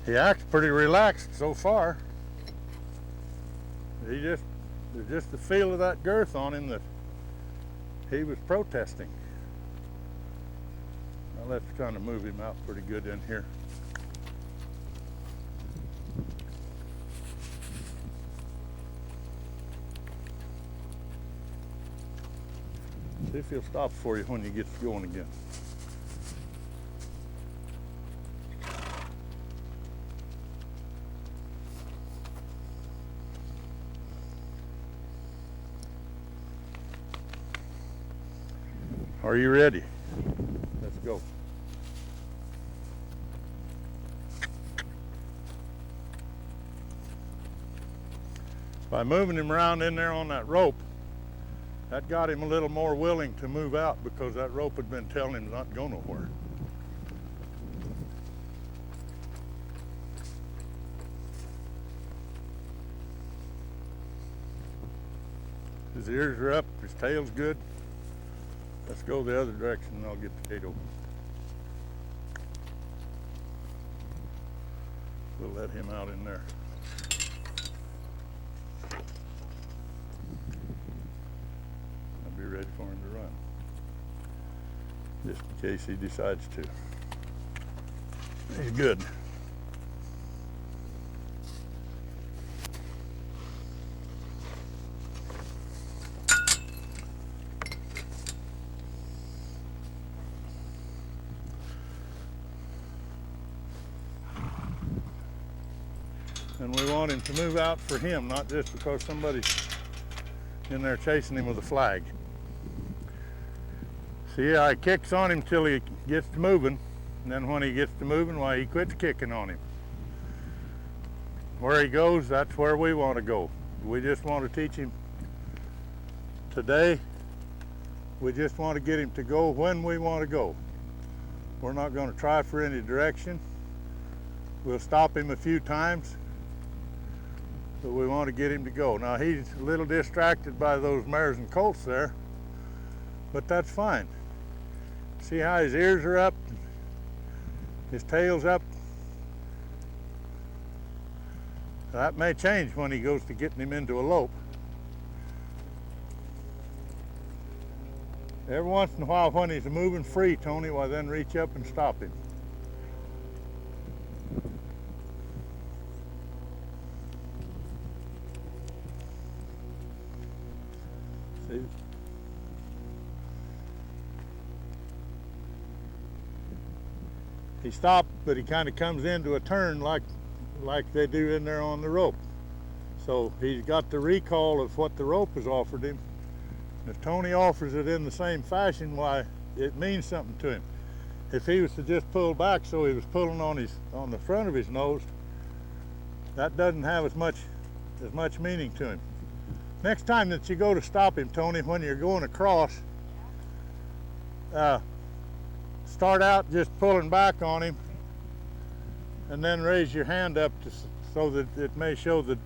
He acts pretty relaxed so far. There's just the feel of that girth on him that he was protesting. Now let's kind of move him out pretty good in here. See if he'll stop for you when you get going again. Are you ready? Let's go. By moving him around in there on that rope, that got him a little more willing to move out because that rope had been telling him not to go nowhere. His ears are up, his tail's good. Let's go the other direction and I'll get the gate open. We'll let him out in there. I'll be ready for him to run, just in case he decides to. He's good. And we want him to move out for him, not just because somebody's in there chasing him with a flag. See how he kicks on him till he gets to moving, and then when he gets to moving, why, he quits kicking on him. Where he goes, that's where we want to go. We just want to teach him today. We just want to get him to go when we want to go. We're not going to try for any direction. We'll stop him a few times, but we want to get him to go. Now, he's a little distracted by those mares and colts there, but that's fine. See how his ears are up, his tail's up? That may change when he goes to getting him into a lope. Every once in a while when he's moving free, Tony, well, then reach up and stop him. See? He stopped, but he kind of comes into a turn like they do in there on the rope. So he's got the recall of what the rope has offered him. If Tony offers it in the same fashion, why, it means something to him. If he was to just pull back so he was pulling on the front of his nose, that doesn't have as much meaning to him. Next time that you go to stop him, Tony, when you're going across, start out just pulling back on him, and then raise your hand up so that it may show the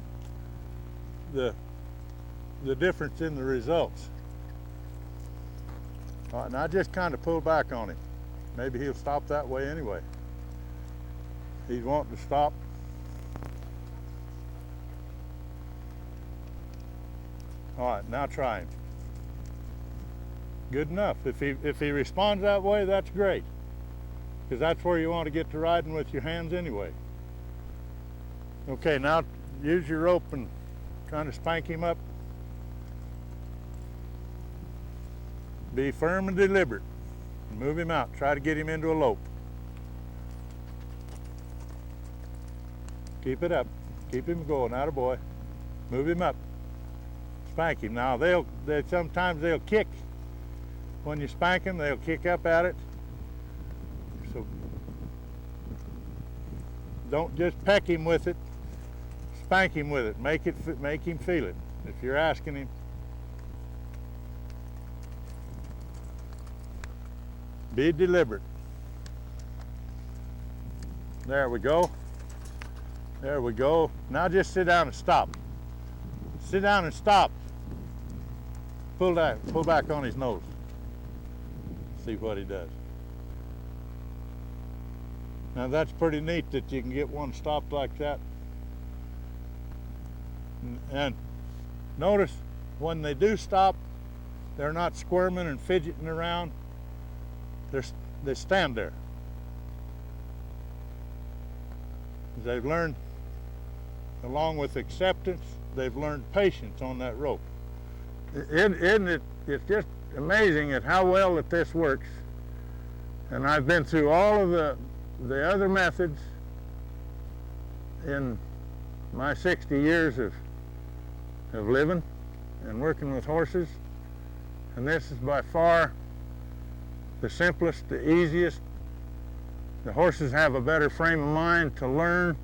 difference in the results. All right, now just kind of pull back on him. Maybe he'll stop that way anyway. He's wanting to stop. All right, now try him. Good enough. If he responds that way, that's great, because that's where you want to get to riding with your hands anyway. Okay, now use your rope and kind of spank him up. Be firm and deliberate. Move him out. Try to get him into a lope. Keep it up. Keep him going. Atta boy. Move him up. Spank him. Now sometimes they'll kick. When you spank them, they'll kick up at it. So don't just peck him with it. Spank him with it. Make him feel it. If you're asking him, be deliberate. There we go. There we go. Now just sit down and stop. Sit down and stop. Pull back on his nose. See what he does. Now that's pretty neat that you can get one stopped like that. And notice when they do stop, they're not squirming and fidgeting around. They stand there. They've learned, along with acceptance, they've learned patience on that rope. Isn't it? It's just amazing at how well that this works. And I've been through all of the other methods in my 60 years of living and working with horses, and this is by far the simplest, the easiest. The horses have a better frame of mind to learn.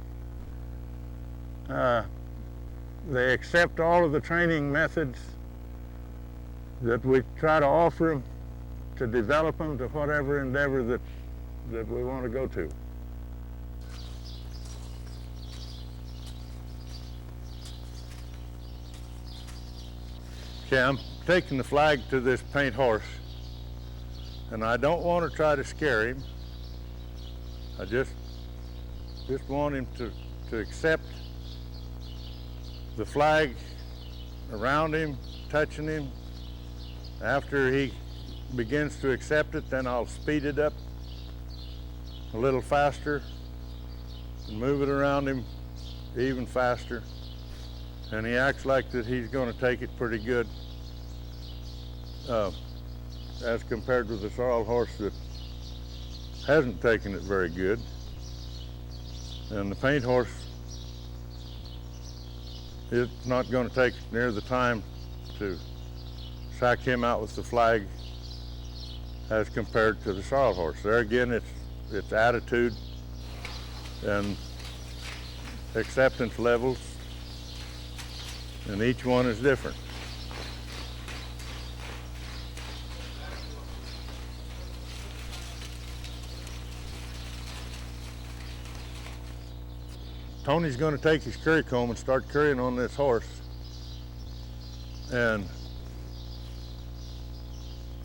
They accept all of the training methods that we try to offer them to develop them to whatever endeavor that we want to go to. Okay, I'm taking the flag to this paint horse, and I don't want to try to scare him. I just want him to accept the flag around him, touching him. After he begins to accept it, then I'll speed it up a little faster and move it around him even faster. And he acts like that he's going to take it pretty good, as compared with the sorrel horse that hasn't taken it very good. And the paint horse, it's not going to take near the time to sack him out with the flag as compared to the sorrel horse. There again, it's attitude and acceptance levels, and each one is different. Tony's going to take his curry comb and start currying on this horse. And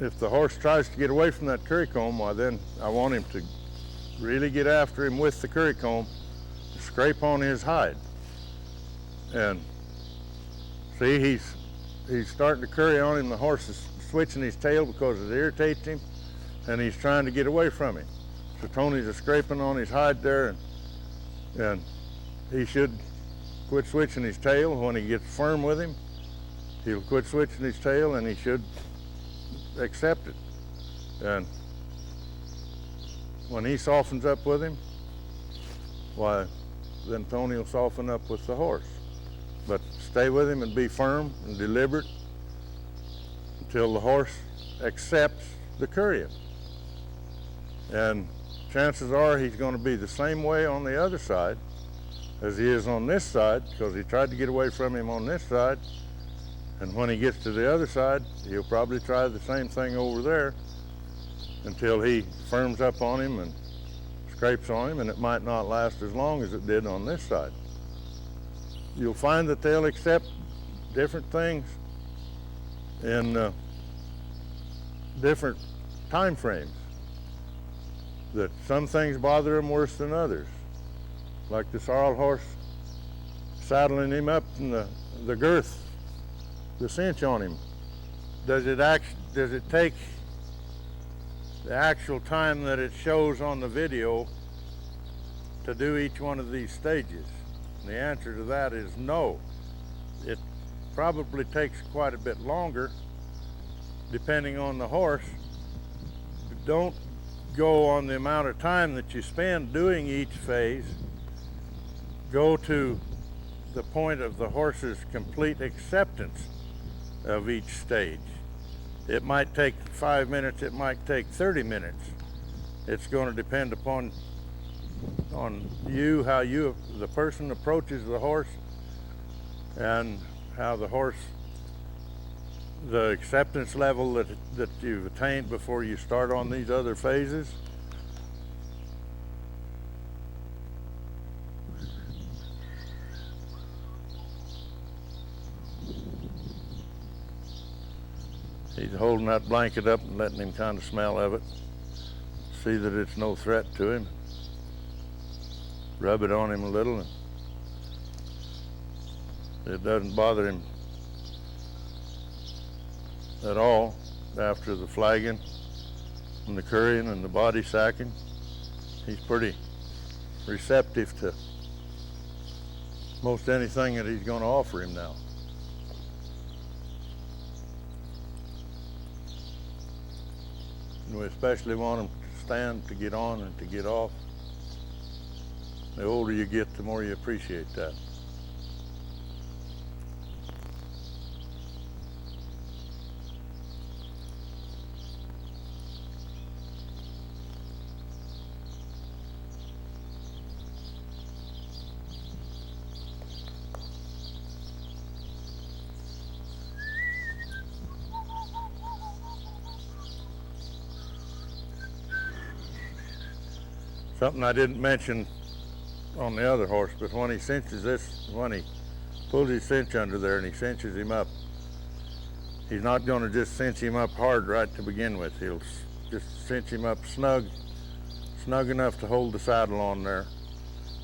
if the horse tries to get away from that curry comb, well, then I want him to really get after him with the curry comb, scrape on his hide. And see, he's starting to curry on him. The horse is switching his tail because it irritates him, and he's trying to get away from him. So Tony's a scraping on his hide there, and he should quit switching his tail. When he gets firm with him, he'll quit switching his tail, and he should accept it. And when he softens up with him, why, then Tony will soften up with the horse. But stay with him and be firm and deliberate until the horse accepts the currying. And chances are he's going to be the same way on the other side as he is on this side, because he tried to get away from him on this side. And when he gets to the other side, he'll probably try the same thing over there until he firms up on him and scrapes on him, and it might not last as long as it did on this side. You'll find that they'll accept different things in different time frames, that some things bother them worse than others. Like the sorrel horse, saddling him up in the girth, the cinch on him. Does it take the actual time that it shows on the video to do each one of these stages? And the answer to that is no. It probably takes quite a bit longer depending on the horse. But don't go on the amount of time that you spend doing each phase. Go to the point of the horse's complete acceptance of each stage. It might take 5 minutes, it might take 30 minutes. It's going to depend upon you, how the person approaches the horse, and how the horse, the acceptance level that you've attained before you start on these other phases. He's holding that blanket up and letting him kind of smell of it, see that it's no threat to him. Rub it on him a little, and it doesn't bother him at all after the flagging and the currying and the body sacking. He's pretty receptive to most anything that he's going to offer him now. And we especially want them to stand, to get on and to get off. The older you get, the more you appreciate that. Something I didn't mention on the other horse, but when he cinches this, when he pulls his cinch under there and he cinches him up, he's not going to just cinch him up hard right to begin with. He'll just cinch him up snug enough to hold the saddle on there,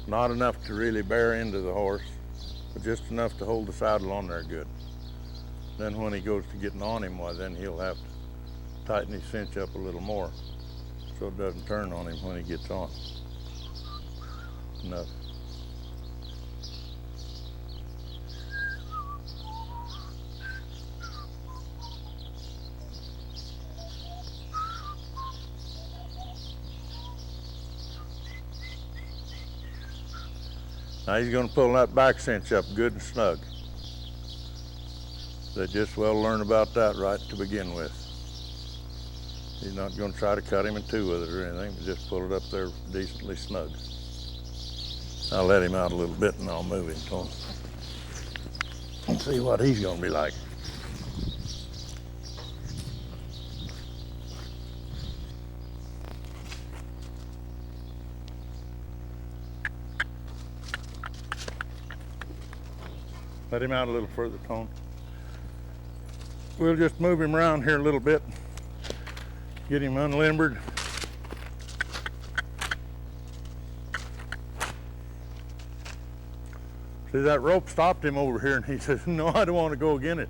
not enough to really bear into the horse, but just enough to hold the saddle on there good. Then when he goes to getting on him, well, then he'll have to tighten his cinch up a little more so it doesn't turn on him when he gets on. Enough. Now he's going to pull that back cinch up good and snug. They just well learn about that right to begin with. He's not going to try to cut him in two with it or anything, but just pull it up there decently snug. I'll let him out a little bit and I'll move him to him. And see what he's going to be like. Let him out a little further, Tone. We'll just move him around here a little bit, get him unlimbered. See, that rope stopped him over here and he says, no, I don't want to go again it.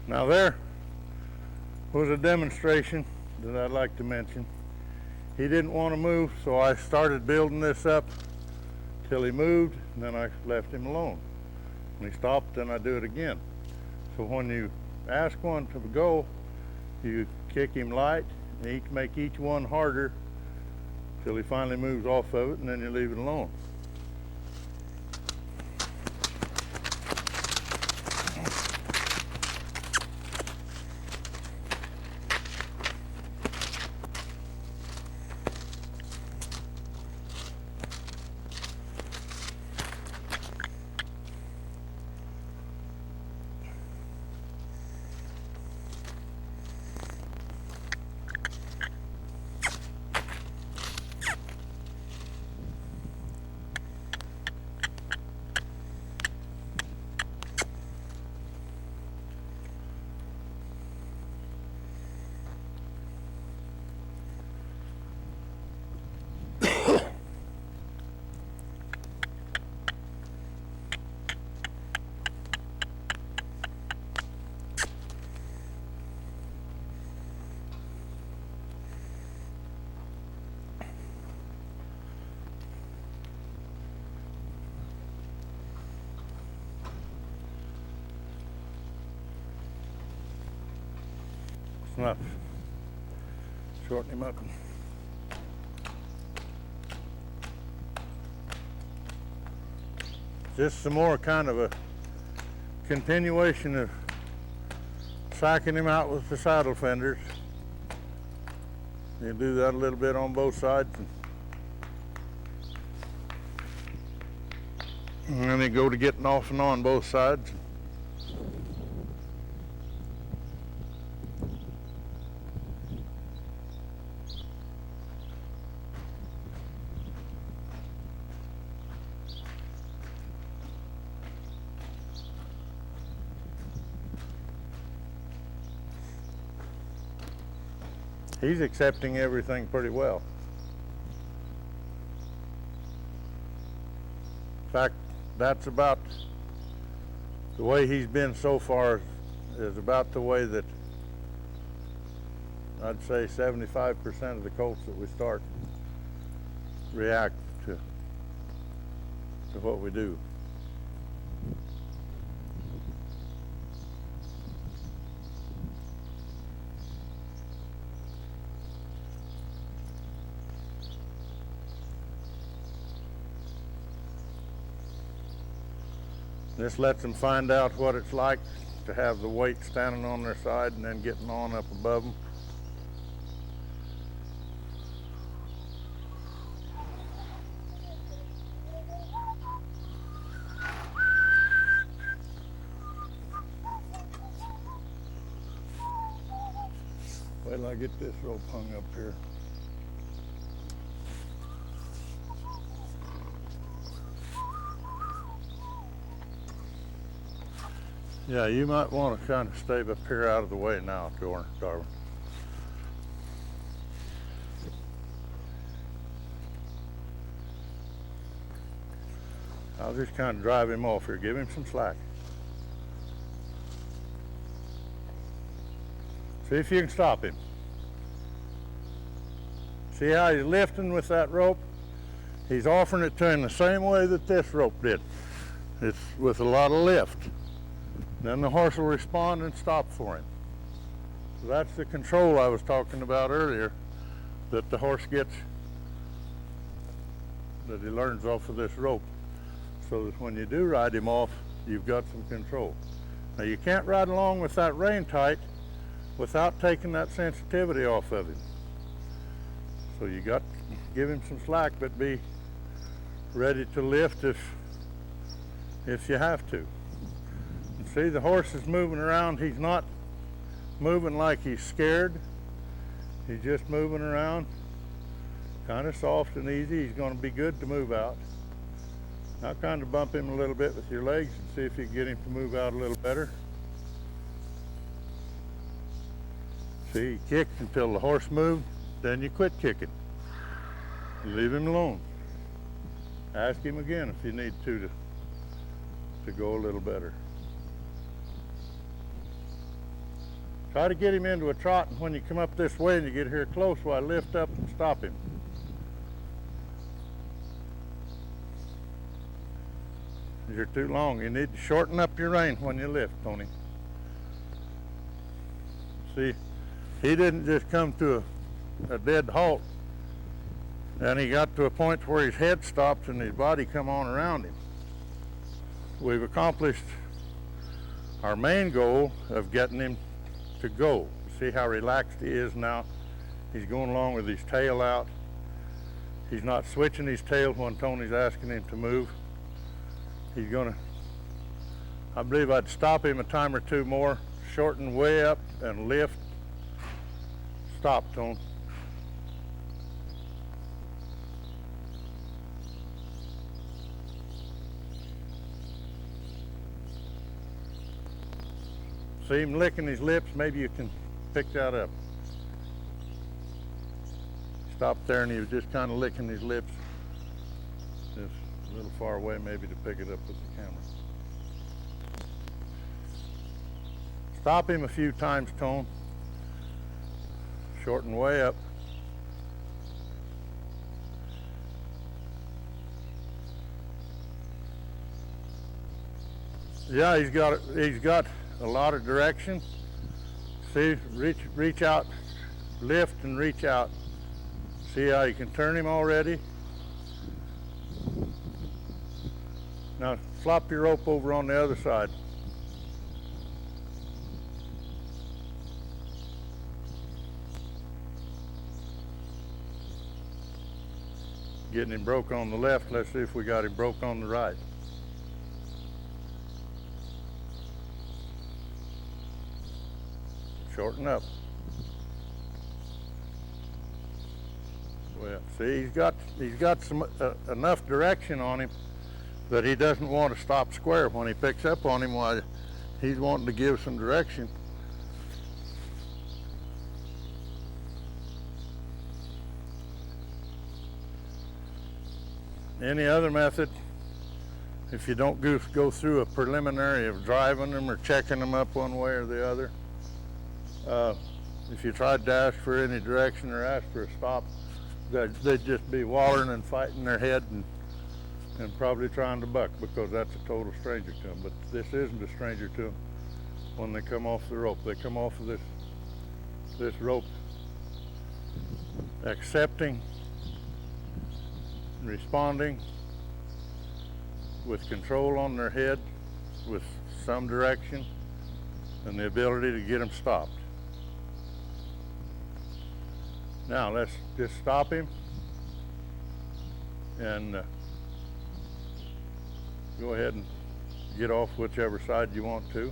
Now there was a demonstration that I'd like to mention. He didn't want to move, so I started building this up till he moved, and then I left him alone. When he stopped, then I do it again. So when you ask one to go, you kick him light, and make each one harder till he finally moves off of it, and then you leave it alone. Enough. Shorten him up. Just some more kind of a continuation of sacking him out with the saddle fenders. You do that a little bit on both sides. And then you go to getting off and on both sides. He's accepting everything pretty well. In fact, that's about the way he's been so far is about the way that I'd say 75% of the colts that we start react to what we do. This lets them find out what it's like to have the weight standing on their side and then getting on up above them. Wait till I get this rope hung up here. Yeah, you might want to kind of stay up here out of the way now, Darwin. I'll just kind of drive him off here, give him some slack. See if you can stop him. See how he's lifting with that rope? He's offering it to him the same way that this rope did. It's with a lot of lift. Then the horse will respond and stop for him. So that's the control I was talking about earlier that the horse gets, that he learns off of this rope. So that when you do ride him off, you've got some control. Now you can't ride along with that rein tight without taking that sensitivity off of him. So you got to give him some slack, but be ready to lift if you have to. And see, the horse is moving around. He's not moving like he's scared. He's just moving around kind of soft and easy. He's going to be good to move out. Now kind of bump him a little bit with your legs and see if you can get him to move out a little better. See, you kick until the horse moves, then you quit kicking. Leave him alone. Ask him again if you need to go a little better. Try to get him into a trot, and when you come up this way and you get here close, why lift up and stop him. You're too long. You need to shorten up your rein when you lift, Tony. See, he didn't just come to a dead halt, and he got to a point where his head stopped and his body come on around him. We've accomplished our main goal of getting him to go. See how relaxed he is now? He's going along with his tail out. He's not switching his tail when Tony's asking him to move. He's gonna, I believe I'd stop him a time or two more, shorten way up and lift. Stop, Tone. See him licking his lips? Maybe you can pick that up. Stopped there and he was just kind of licking his lips. Just a little far away maybe to pick it up with the camera. Stop him a few times, Tone. Shorten way up. Yeah, he's got a lot of direction. See, reach out, lift and reach out. See how you can turn him already? Now flop your rope over on the other side. Getting him broke on the left. Let's see if we got him broke on the right. Shorten up. Well, see, he's got some enough direction on him that he doesn't want to stop square when he picks up on him while he's wanting to give some direction. Any other method, if you don't go through a preliminary of driving them or checking them up one way or the other, if you tried to ask for any direction or ask for a stop, they'd just be wallering and fighting their head and probably trying to buck, because that's a total stranger to them. But this isn't a stranger to them when they come off the rope. They come off of this rope accepting, responding with control on their head, with some direction and the ability to get him stopped. Now let's just stop him and go ahead and get off whichever side you want to.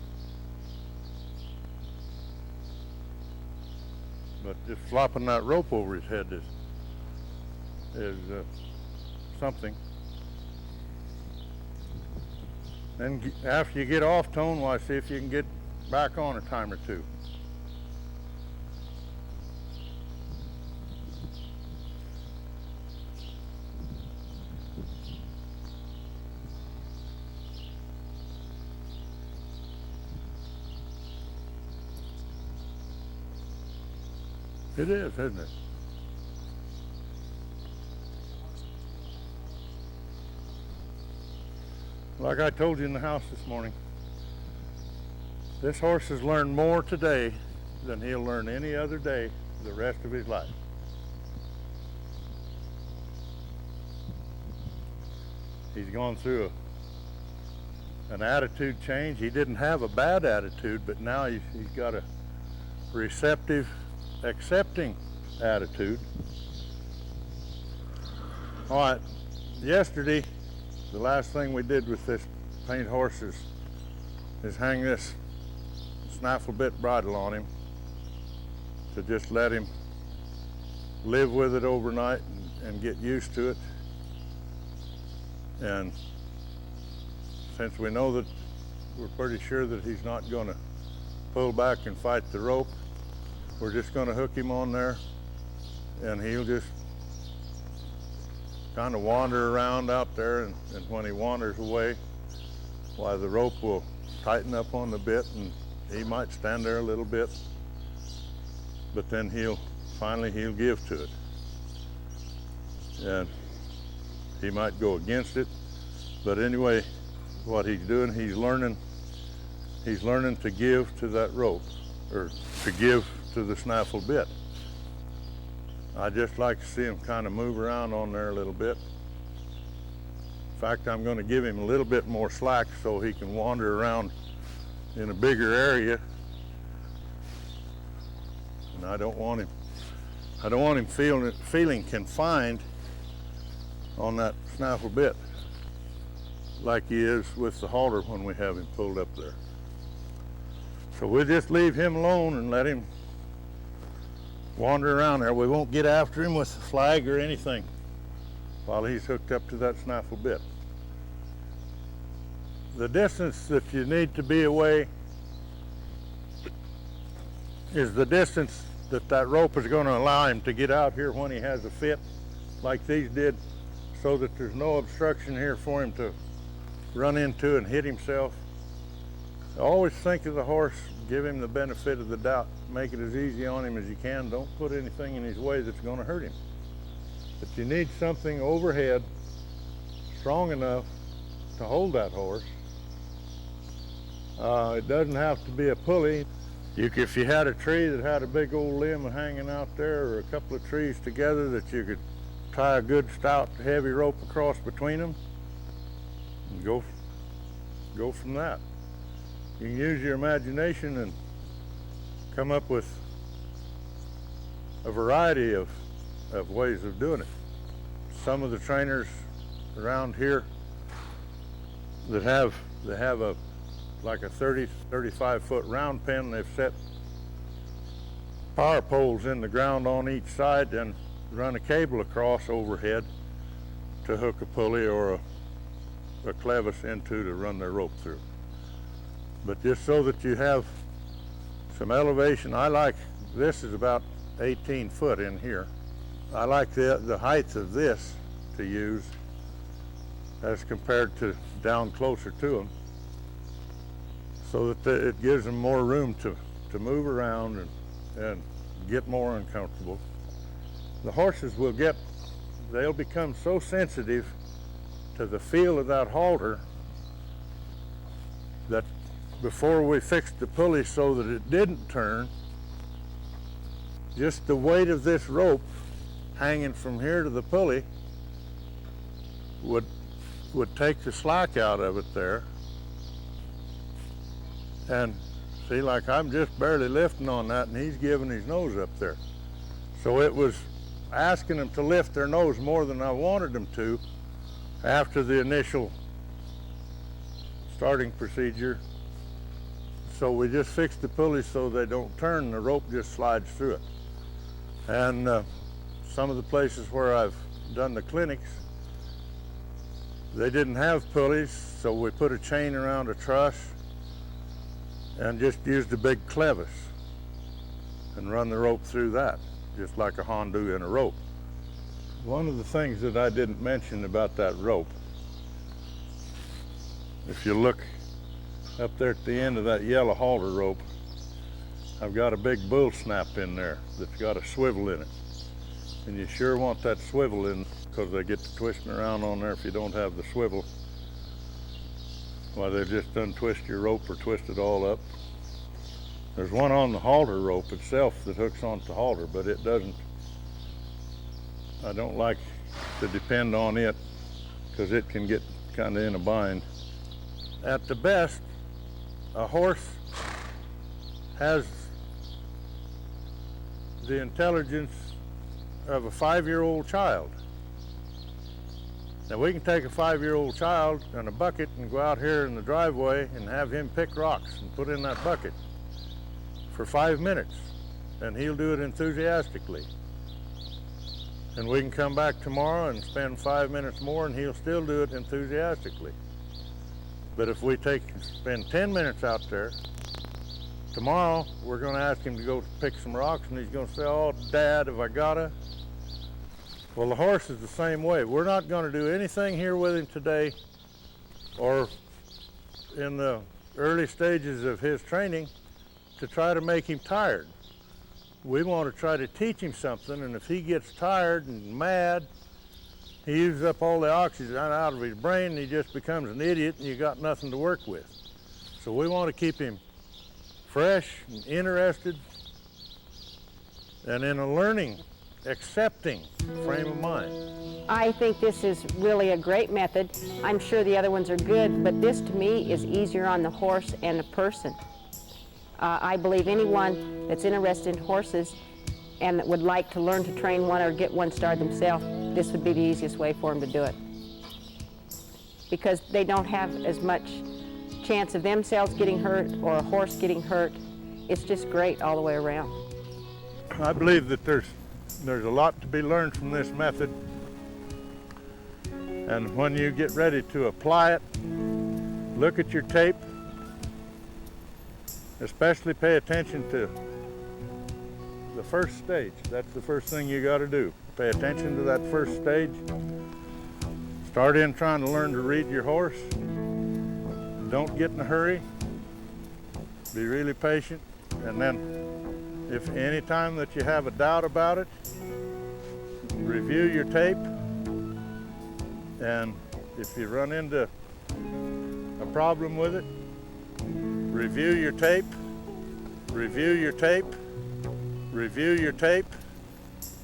But just flopping that rope over his head is something. Then after you get off, Tone, why, see if you can get back on a time or two. It is, isn't it? Like I told you in the house this morning, this horse has learned more today than he'll learn any other day the rest of his life. He's gone through an attitude change. He didn't have a bad attitude, but now he's got a receptive, accepting attitude. All right, yesterday, the last thing we did with this paint horse is hang this snaffle bit bridle on him to just let him live with it overnight and get used to it. And since we know that we're pretty sure that he's not going to pull back and fight the rope, we're just going to hook him on there, and he'll just kind of wander around out there, and when he wanders away, why, the rope will tighten up on the bit, and he might stand there a little bit, but then finally he'll give to it. And he might go against it, but anyway, what he's doing, he's learning to give to that rope, or to give to the snaffle bit. I just like to see him kind of move around on there a little bit. In fact, I'm going to give him a little bit more slack so he can wander around in a bigger area. And I don't want him feeling confined on that snaffle bit like he is with the halter when we have him pulled up there. So we'll just leave him alone and let him wander around there. We won't get after him with a flag or anything while he's hooked up to that snaffle bit. The distance that you need to be away is the distance that rope is going to allow him to get out here when he has a fit like these did, so that there's no obstruction here for him to run into and hit himself. Always think of the horse, give him the benefit of the doubt, make it as easy on him as you can. Don't put anything in his way that's going to hurt him. But you need something overhead strong enough to hold that horse. It doesn't have to be a pulley. If you had a tree that had a big old limb hanging out there, or a couple of trees together that you could tie a good stout heavy rope across between them, and go from that. You can use your imagination and come up with a variety of ways of doing it. Some of the trainers around here that have like a 35 foot round pen, they've set power poles in the ground on each side and run a cable across overhead to hook a pulley or a clevis into to run their rope through. But just so that you have some elevation, this is about 18 foot in here. I like the height of this to use as compared to down closer to them, so that it gives them more room to move around and get more uncomfortable. The horses they'll become so sensitive to the feel of that halter that before we fixed the pulley so that it didn't turn, just the weight of this rope hanging from here to the pulley would take the slack out of it there, And see, like I'm just barely lifting on that and he's giving his nose up there. So it was asking them to lift their nose more than I wanted them to after the initial starting procedure. So we just fixed the pulleys so they don't turn, the rope just slides through it. And some of the places where I've done the clinics, they didn't have pulleys, so we put a chain around a truss and just used a big clevis and run the rope through that, just like a Hondu in a rope. One of the things that I didn't mention about that rope, if you look up there at the end of that yellow halter rope, I've got a big bull snap in there that's got a swivel in it. And you sure want that swivel in, because they get to twisting around on there if you don't have the swivel. Why, they just untwist your rope or twist it all up. There's one on the halter rope itself that hooks onto the halter, but it doesn't. I don't like to depend on it because it can get kind of in a bind. At the best, a horse has the intelligence of a 5-year-old child. Now we can take a 5-year-old child and a bucket and go out here in the driveway and have him pick rocks and put in that bucket for 5 minutes, and he'll do it enthusiastically. And we can come back tomorrow and spend 5 minutes more and he'll still do it enthusiastically. But if we spend 10 minutes out there, tomorrow we're going to ask him to go pick some rocks and he's going to say, "Oh, Dad, have I gotta?" Well, the horse is the same way. We're not going to do anything here with him today or in the early stages of his training to try to make him tired. We want to try to teach him something, and if he gets tired and mad, he uses up all the oxygen out of his brain and he just becomes an idiot and you got nothing to work with. So we want to keep him fresh and interested and in a learning, accepting frame of mind. I think this is really a great method. I'm sure the other ones are good, but this to me is easier on the horse and the person. I believe anyone that's interested in horses and that would like to learn to train one or get one started themselves, this would be the easiest way for them to do it. Because they don't have as much chance of themselves getting hurt or a horse getting hurt. It's just great all the way around. I believe that there's a lot to be learned from this method. And when you get ready to apply it, look at your tape. Especially pay attention to the first stage. That's the first thing you got to do. Pay attention to that first stage. Start in trying to learn to read your horse. Don't get in a hurry. Be really patient. And then if any time that you have a doubt about it, review your tape. And if you run into a problem with it, review your tape, review your tape, review your tape,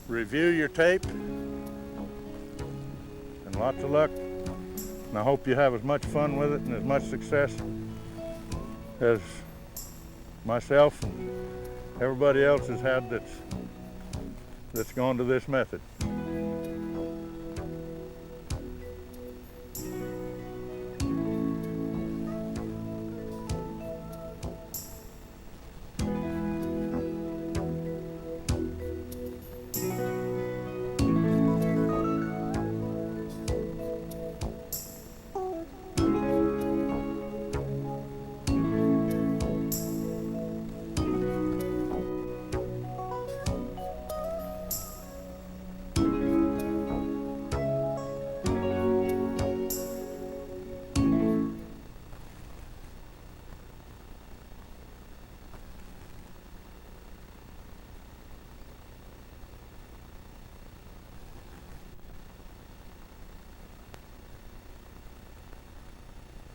review your tape, and lots of luck. And I hope you have as much fun with it and as much success as myself and everybody else has had that's gone to this method.